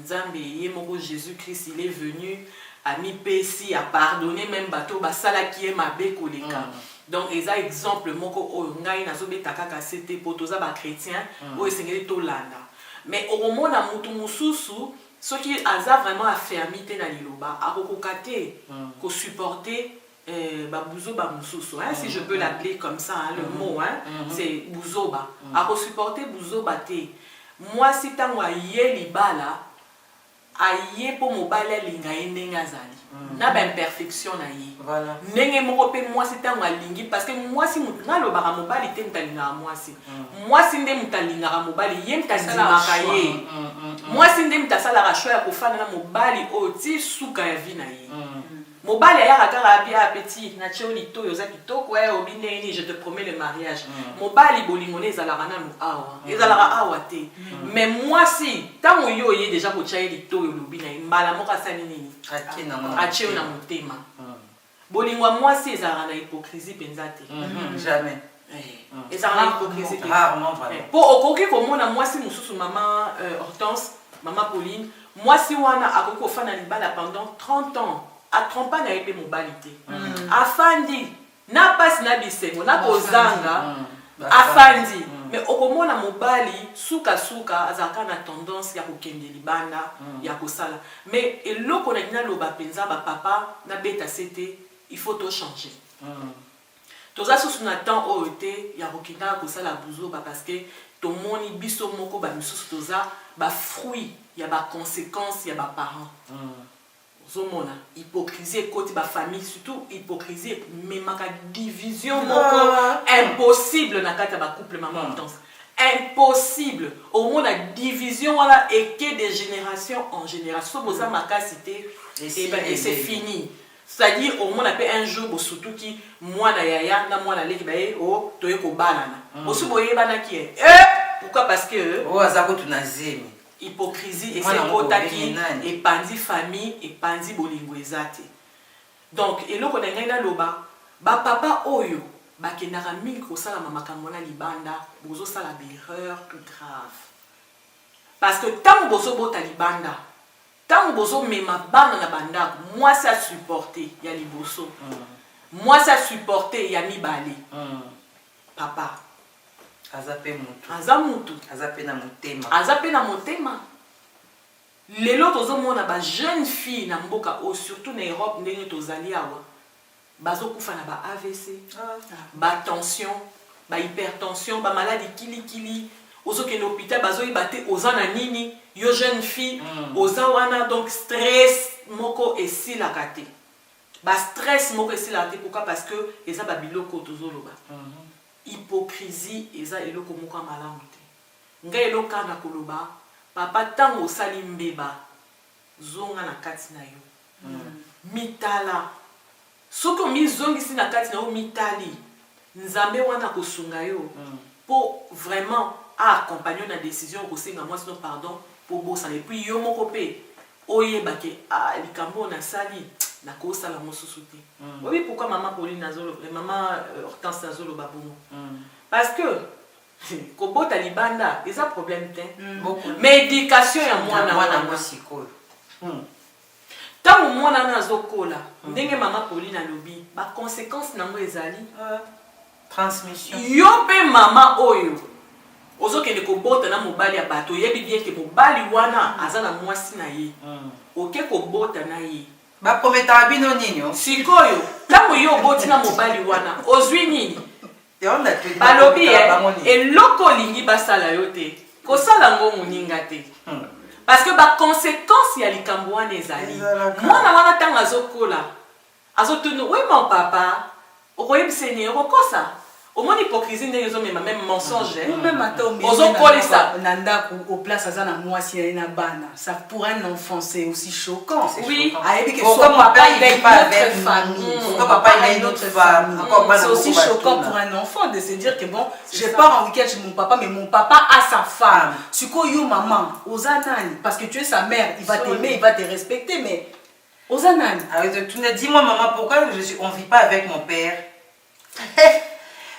nzambe ye moko Jésus-Christ il est venu a mis pesi a pardonné même bato basala qui est mabe koleka. Donc ils ont exemple moko o ngai nazobeta kaka c'était pour toza ba chrétien o esengeli to landa mais au moment na mutu mususu ce qui aza vraiment affermi te na liloba akokokate ko supporter Buzoba Moussousou, hein, si je peux l'appeler comme ça, hein, le mot, hein, c'est Buzoba. A supporter Buzoba te. Moi, si tu as libala, aïe pour mobile linga n'engazali. Na ba imperfection na yi. Voilà. Nenge moko pe moi si tu as lingi parce que moi si mutunga lo bara mobile te mtalinga moi si. Moi si nde mtalinga mobile ye mtasala kaye. Moi si nde mtasala ka choix ya kofana na mobile o ti suka ya vie na yi. Mobile ya kaka bien appétit na choli to yoza kitoko ouais obineni je te promets le mariage. Mobile bolingone ezalaka na mu awa. Ezalaka awa te. Mais moi si tango yo ye déjà ko chaeli to yo lobina mbala moka sani nini. Acheo na motema. Bolingwa moi si ezalaka na hypocrisie penzate. Jamais. Ezalaka na hypocrisie. Rarement vraiment. Po okoki komona moi si mususu maman Hortense, maman Pauline, moi si wana akoko fana libala pendant 30 ans. A trompa na épée mobilité. Afandi na passe na bisengo na kozanga afandi mais okomona mobali suka azaka na tendance ya kokende libanda ya kosala mais eloko na kina loba penza ba papa na beta c'était il faut tout changer. Toza sous na temps oté ya kokina kosala buzoba parce que to moni biso moko ba misusu toza ba fruit ya ba conséquences ya ba parents. Zomona hypocrisie côté ba famille surtout hypocrisie mais ma division moko impossible na kata ba couple maman Hortense impossible au monde la division voilà et que de génération en génération boza makasité et c'est fini c'est-à-dire au monde appelle un jour surtout qui moi na yaya na moi na leki bae o toye ko banana osu boye bana qui pourquoi parce que o azako tunazemi hypocrisie et c'est kotaki et pandi famille et pandi bolingo ezate donc eloko na ngai na loba ba papa oyo ba kenaka mingi kosala makambo na libanda bozo sala erreur grave parce que tant bozo bota libanda tant bozo mema bana na banda moi ça supporter ya liboso moi ça supporter ya mibale papa Azape na motema. Lelo tozomona ba jeune fille na mboka o surtout na Europe ndenge tozali awa. Bazo kufa na ba AVC, ba tension, ba hypertension, ba maladie kili. Ozo ke l'hôpital bazo ibate ozana nini, yo jeune fille, oza wana donc stress moko esila kate. Ba stress moko esila kate pourquoi parce que eza ba biloko tozoloba. Hypocrisie eza eloko moko malamu te nga eloko na koloba papa tango osali mbeba zonga na kati na yo mitala soko mizongisi na kati na yo mitali nzambe wana kosunga yo po vraiment accompagner na décision kosenga moi sinon pardon po bosa et puis yo moko pe oyebake likambo na sali na kosa la mosusu te. Oui, pourquoi maman Pauline nazolo maman Hortense nazolo babongo. Parce que kobota libanda, ils a problème te. Médication ya mwana mosiko. Tant mwana nazokola, ndenge maman Pauline alobi, ba conséquence nango ezali transmission. Yo pe mama oyo. Ozo kende kobota na mobali ya bato, yebi bien ke mobali wana azana mwasi na ye. Oke kobota na ye. Ba prometaka bino nini yo? Sikoyo, tango yo boti na mobali wana, ozwi nini? Balobi eloko lingi basala yo te. Kosala ngo muninga te. Parce que ba conséquence ya likambo wana ezali. Mwana wana tango azokola. Azotunu, oui mon papa, okoyebiseni okokosa. Au moins hypocrisie n'est même mensonge. Même attends, au place na bana. Ça pour un enfant c'est aussi choquant. Oui. Pourquoi papa il est pas avec famille. Pourquoi papa il a une autre famille. C'est aussi choquant pour un enfant de se dire que bon, je pars en week-end chez mon papa, mais mon papa a sa femme. Si quoi yo maman, Ozanani, parce que tu es sa mère, il va t'aimer, il va te respecter, mais Ozanani. Dis-moi maman, pourquoi on vit pas avec mon père?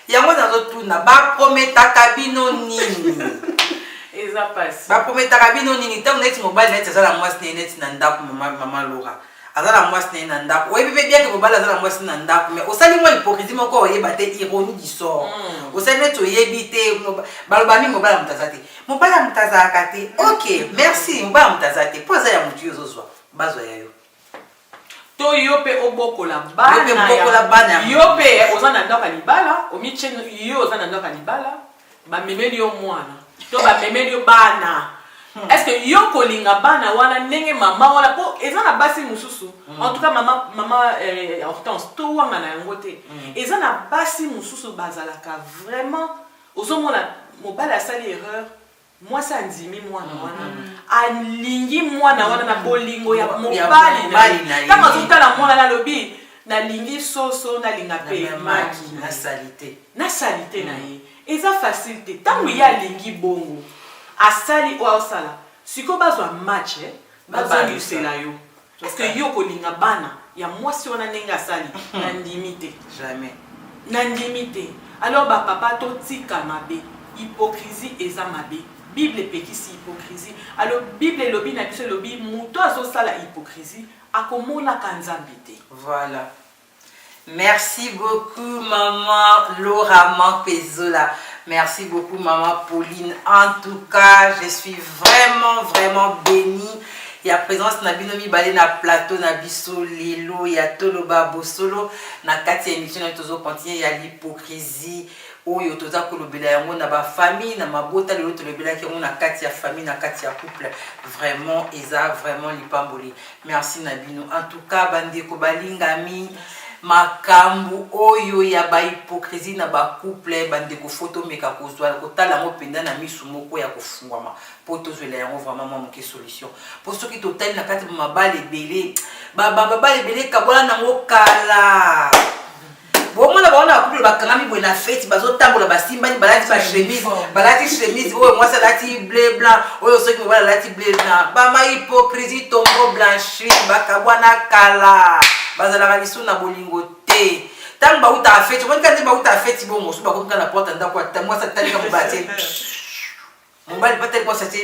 Yango nazotuna ba prometaka bino nini eza passe ba prometaka bino nini tango neti mobali neti azala mwasi neti na ndako mama Laura azala mwasi neti na ndako oyebi bien que mobali azala mwasi na ndako mais osali mo hypocrisie moko oyeba te ironie du sort osali neti oyebi te baloba mingi mobali mutazate mobali mutazaka te ok merci mobali mutazate po aza ya mutu yozozwa bazwa yayo to yo pe obokola Yo pe obokola bana ya yo pe oza na ndako ya libala omitie yo oza na ndako ya libala bamemeli yo mwana to bamemeli yo bana est-ce que yo kolinga bana wana ndenge mama wana po eza na basi mosusu en tout cas mama Hortense to wanga na yango te eza na basi mosusu bazalaka vraiment ozomona mobali asali erreur mwasi andimi mwana wana alingi mwana wana na bolingo ya mobali na ye ntango azotala mwana nalobi nalingi soso nalinga mpe maki na salite na ye eza facile te ntango ye alingi bongo asali oyo osala sikoyo bazwa match bazongisela yo parceke yo kolinga bana ya mwasi wana ndenge asali nandimi te alors bapapa totika mabe hypocrisie eza mabe Bible pekisi hypocrisie alors Bible elobi na biso elobi moto azosala hypocrisie akomonaka nzambe te. Voilà. Merci beaucoup maman Laura Mampezola. Merci beaucoup maman Pauline. En tout cas, je suis vraiment bénie. Il y a présence na binomi balé na plateau na biso lelo ya toloba bosolo na kati émission na tozo continuer ya l'hypocrisie oyo toza kolobela yango na ba famille na mabota lelo tolobela ki na kati ya famille na kati ya couple vraiment eza vraiment lipamboli. Merci na bino. En tout cas bandeko balingami makambu oyo ya ba hypocrisie na ba couple bandeko photo meka kozwa kotala ngo penda na misu moko ya kofungwama poto zwela yango vraiment moke solution pour ceux qui total na kati mabale belé babale belé kabola na ngo kala bomona baona couple bakangami bo na fête bazotambola basimba ni balati ba chemise oyo moi ça lati bleu blanc oyo ceux qui me voilà lati bleu blanc ba ma hypocrisie tombeau blanchi bakabwana kala bazala biso na bolingo te tant ba uta fête moi quand ba uta fête bon mosu ba koka na porte ndako ta moi ça tali ka mobati mobali patel ko ça te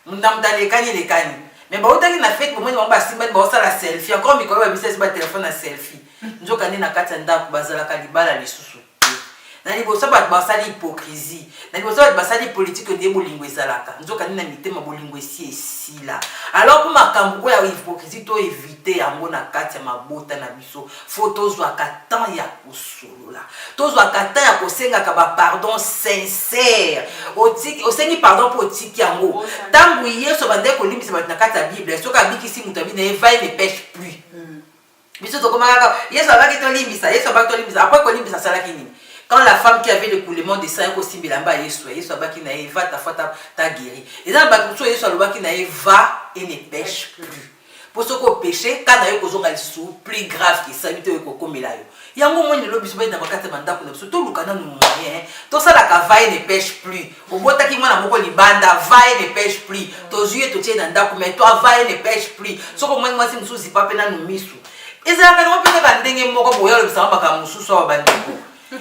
mundam dale kani le kani mais ba uta na fête moi ba simba ba osala selfie encore mikolo ba business ba téléphone na selfie nzoka ni na kata ndako bazala ka libala lisusu na liboso ba basali hypocrisie na liboso ba basali politique de bolingo ezalaka nzoka ni na mitema bolingo esi là alors pour makambo ya hypocrisie to éviter yango na kati ya mabota na biso photos wa katan ya kosolola tozwa katan ya kosenga ka ba pardon sincère osengi pardon pour tiki yango tangu yeso bande ko limbisa ba na kati ya bible soka bikisi mutabi na va ne pêche plus biso to komaka yeso abaki to limbisa après ko limbisa sala kini. Quand la femme qui avait le coulement de sang aussi bilamba Yesu abaki na va ta foi ta guéri. Et dans le Yesu alobaki na va et ne pêche plus. Pour ce qu'on péché quand na yo kozonga lisusu plus grave que ça bito ko komela yo. Yango moni lo biso ba na bakata bandako na biso to lukana no moyen. To sala ka va et ne pêche plus. Obota ki mwana moko libanda va et ne pêche plus. To zuye to tie na ndako mais toi va et ne pêche plus. Soko mwana mwasi mususu zipa pe na no misu. Ezala ka no pe ka ndenge moko boya lo bisamba ka mususu wa bandeko.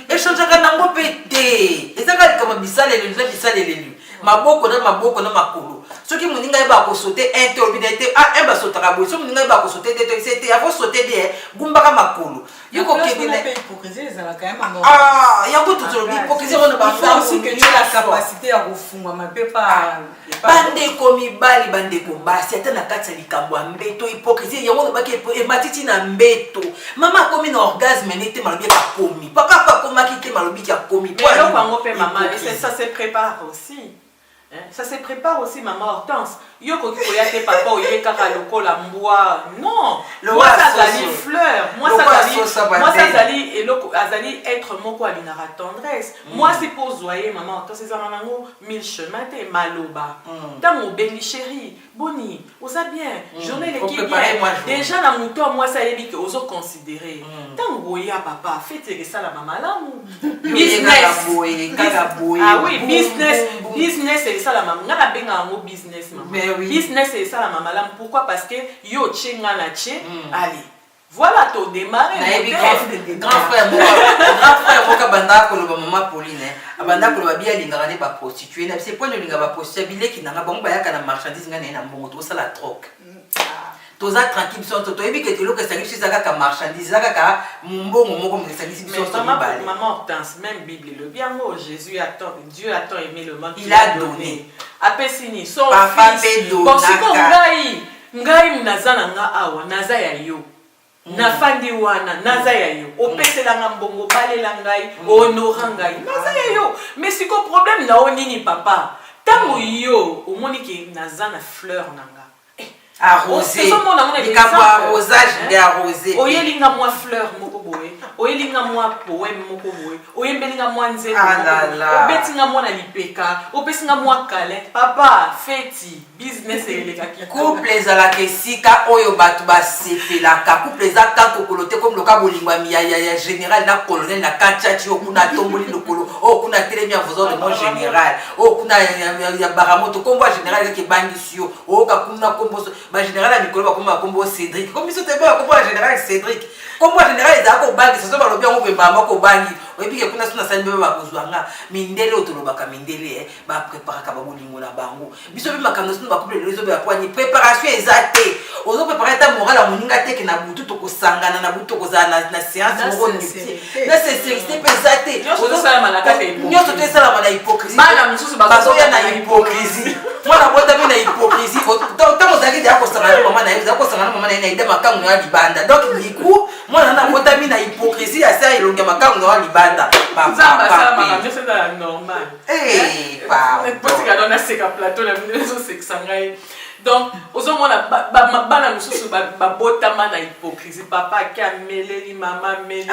Echangeaka nango pete ezaka likama bisalelelu maboko na makolo soki moninga yeba kosote un te obidete un basotaka boye soki moninga yeba kosote te c'était avant sauter de gumbaka makolo yoko kebele hypocrisie ezala quand même yango tozolobi hypocrisie on ba aussi que tu as la capacité à refunga mapepa bandeko mibali bandeko basi ata na kati ya likambo ya mbeto hypocrisie yango nobaki ematiti na mbeto mama akomi na orgasme nete malobi akomi papa akomaki te malobi akomi mais eloko yango mpe mama ça se prépare aussi. Ça se prépare aussi, maman Hortense. Yo koki koya te papa oye kaka lokola mbwa. Non. Moi ça zali fleur. Moi ça zali eloko azali être moko alinara tendresse. Moi c'est pour zoyer maman Hortense ça nango mille chemins te maloba. Tant mon bengi chéri, boni, osa bien. Journée l'équipe bien. Déjà la mouton moi ça yebi que oso considérer. Tant goya papa, faites que ça la maman là. Business. Ah oui, business c'est ça la maman. Ngana benga ngo business maman. Business c'est ça la maman là. Pourquoi? Parce que yo tchenga na tche. Allez. Voilà to démarrer. Grand frère moka banda ko loba maman Pauline. Abanda ko loba bia lingara ne ba prostituer na c'est point de linga ba prostituer bile ki nanga bango ba yaka na marchandise ngana na mbongo to sala troc. Toza tranquille so to ebi ke telo ke sangi zaka ka marchandise zaka ka mbongo moko mo sangi biso so bale. Maman Hortense même Bible le bien mot Dieu a tant aimé le monde il a donné. Apesini son fils. Bon si ko ngai mnazana nga awa naza ya yo. nafandi wana naza ya yo opeselanga mbongo balela ngai honora ngai naza ya yo mais siko problème na o nini papa ntango yo omoni ke naza na fleur na nga arrosé likambo arrosage nde arrosé oyelinga mwa fleur moko boye oyelinga mwa poème moko boye oyembelinga mwa nzembo obetinga mwa na lipeka opesinga mwa câlin papa feti business elekaki couple ezalaka esika oyo bato basepelaka couple eza kankokolo te comme loka bolingwami ya général na colonel na kachachi oyo kuna atomboli lokolo oyo kuna atelemi ya voisin de mon général oyo kuna ya baramoto kombo ya général eke ebangisi yo oyoka kuna kombo ba général ya mikolo bakombo bakombo Cédric comme biso te bakombo ya général Cédric kombo ya général ezalaka kobangisa so balobi yango pemba moko kobangi oyebike kuna so nasali mpe bakozwanga mindele oyo tolobaka mindele bapreparaka babolingo na bango biso mpe makambo sino bakuple lelo ezobe yapwani préparation eza te ozoprépare ta morale ya moninga teke na butu tokosangana na butu tokozala na séance moko na sincérité mpe eza te nyonso to esalama na hypocrisie bazoya na hypocrisie mwana botami na hypocrisie ntango ozalaki deya kosangana na mama na ye eza kosangana na mama na ye na ide makangu na yo ya libanda donc liku mwana na botami na hypocrisie ya se elongi ya makangu na yo ya libanda donc ozomona bana mosusu babotama na hypocrisie papa ake ameleli mama meleli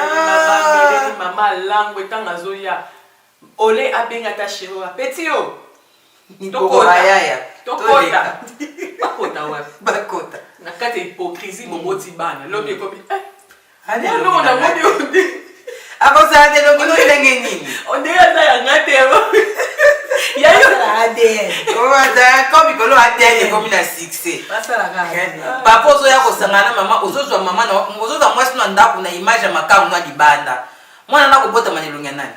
mama lango etanga azoya ole abengata shero apeti yo tokota bakota na kati ya hypocrisie boboti bana lobi ekobi akozala te longi no ndenge nini ondenge aza yanga te comme mikolo ADN ekomi na succès papa ozoya kosangana na mama ozozwa mama ozozwa mwasi na ndako na image ya makangu na libanda mwana na kobotama na elongi ya nani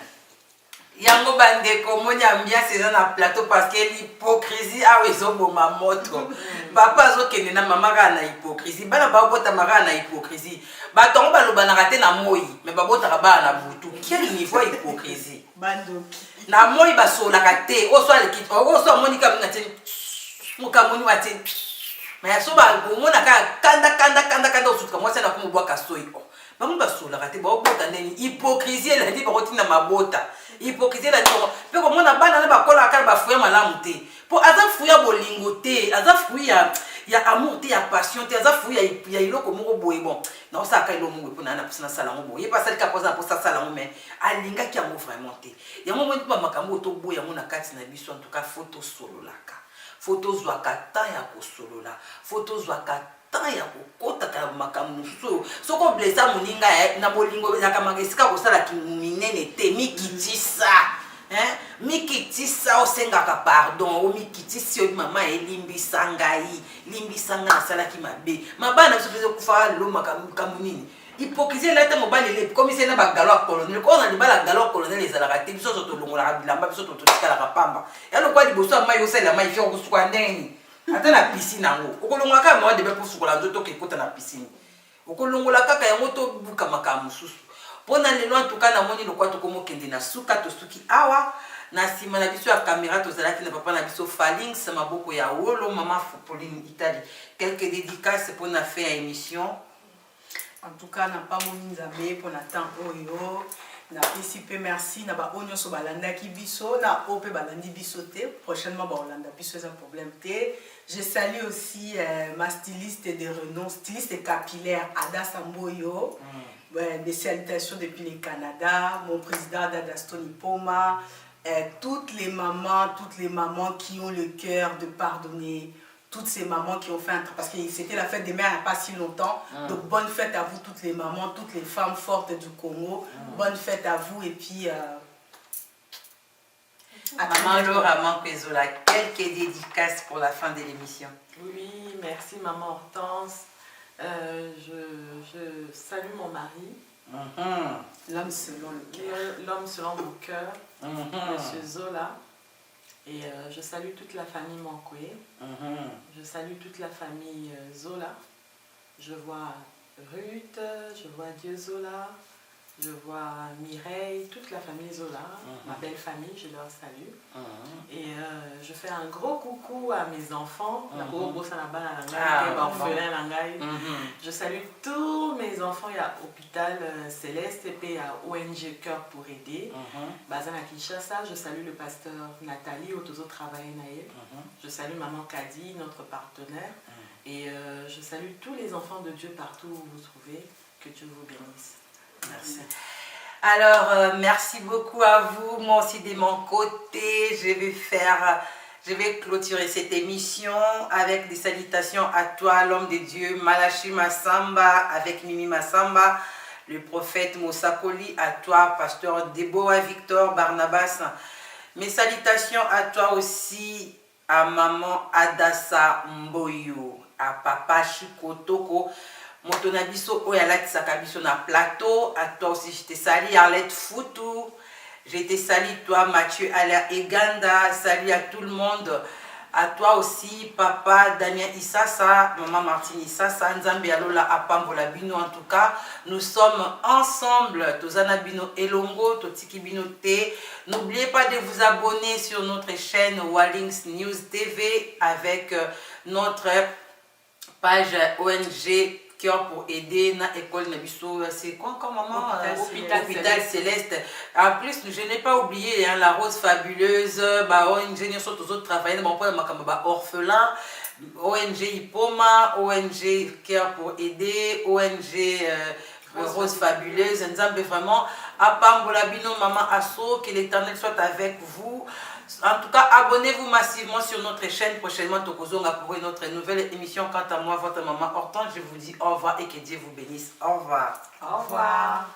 yango bandeko moni ambiance eza na plateau parce que l'hypocrisie awa ezoboma moto papa azokende na mama kaka na hypocrisie bana babotama kaka na hypocrisie bato yango balobanaka te na moi mais babotaka bana na butu quel niveau ya hypocrisie na moi basolaka te oso amoni kaminga te mokamoni wa te mais so baomona kaka kanda osutuka mwasi na komobwaka soi bango basolaka te baobota ndeni hypocrisie elandi bakotinda mabota hypocrisie elandi bango mpe komona bana na bakolaka kaka bafuya malamu te mpo aza fuya bolingo te aza fuya ya amour te ya passion te aza fuya ya iloko moko boye bon naosalaka ilo moko mpo nana mposa nasala yango boye yeba asalika mposa na mposa asala yango mais alingaki yango vraiment te yango moni mpo bamakambo oyo toboya yango na kati na biso en tout cas fo tosololaka fo tozwaka temps ya kosolola fo tozwaka temps ya kokotaka makambo mosusu soki oblesa moninga na bolingo ezakamaka esika kosalaki minene te mikitisa mikitisa osengaka pardon omikitisi oyo mama elimbisa ngai nasalaki mabe mabana na biso mpe ezokufaka lelo makambo nini hypocrisie elata mobali elepi komisi na bagalo ya colonel koyo na libala galo ya colonel ezalaka te biso so tolongolaka bilamba biso totikalaka pamba ya lokwa liboso ya mai osalela mai fia kosuka ndeni ata na piscine yango okolongola kaka mawa debe mpo sukola nzoto okekota na piscine okolongola kaka yango tobuka makambo mosusu mpona lelo antuka namoni lokwa tokomokende na suka tosuki awa na nsima na biso ya caméra tozalaki na papa na biso Falings maboko ya wolo mama Pauline Italie quelques dédicaces mpona fin ya émission. En tout cas, na pas mon nzambe pour na temps oyo na pesi pe merci na ba onyo so balanda ki biso na ope balandi biso te prochainement ba Hollanda biso c'est un problème te. Je salue aussi ma styliste de renom, styliste capillaire Ada Samboyo. Des salutations depuis le Canada, mon président Dada Stony Poma, toutes les mamans qui ont le cœur de pardonner. Toutes ces mamans qui ont fait un travail, parce que c'était la fête des mères il n'y a pas si longtemps. Donc bonne fête à vous toutes les mamans, toutes les femmes fortes du Congo. Bonne fête à vous et puis... Maman Laura Manquezola, quelques dédicaces pour la fin de l'émission. Oui, merci maman Hortense. Je salue mon mari. L'homme selon le cœur. L'homme selon mon cœur, Monsieur Zola. Et je salue toute la famille Mankoé. Je salue toute la famille Zola. Je vois Ruth, je vois Dieu Zola, Je vois Mireille, toute la famille Zola, ma belle famille, je leur salue. Et je fais un gros coucou à mes enfants. Je salue tous mes enfants. Il y a Hôpital Céleste et puis il y a ONG Cœur pour aider. Bazana Kinshasa, je salue le pasteur Nathalie, Otozo Travail Naël. Je salue Maman Kadi, notre partenaire. Et je salue tous les enfants de Dieu partout où vous vous trouvez. Que Dieu vous bénisse. Merci. Alors, merci beaucoup à vous. Moi aussi, de mon côté, je vais clôturer cette émission avec des salutations à toi, l'homme de Dieu, Malachi Massamba, avec Mimi Massamba, le prophète Moussakoli, à toi, pasteur Déborah Victor Barnabas. Mes salutations à toi aussi, à maman Adassa Mboyo, à papa Chikotoko. Motonabiso Oyalatisaka biso na plateau. À toi aussi, je te salue Arlette Foutou. Je te salue toi Mathieu Alain Eganda. Salut à tout le monde. À toi aussi papa Damien Issassa, maman Martine Issassa, Nzambe Alola Apambola Bino. En tout cas, nous sommes ensemble. Tozana Bino Elongo, Totiki Bino T. N'oubliez pas de vous abonner sur notre chaîne Wallings News TV avec notre page ONG Cœur pour aider na école Nabiso, c'est quoi encore maman? Hôpital Céleste. En plus, je n'ai pas oublié hein, la Rose Fabuleuse, ONG sur tous autres travailleurs, orphelin, ONG Ipoma, ONG Cœur pour aider, ONG Rose Fabuleuse. Nzambe vraiment, Apambola Bino, maman Asso, que l'Éternel soit avec vous. En tout cas, abonnez-vous massivement sur notre chaîne. Prochainement, Tokozonga pour une autre nouvelle émission. Quant à moi, votre maman Hortense, je vous dis au revoir et que Dieu vous bénisse. Au revoir. Au revoir.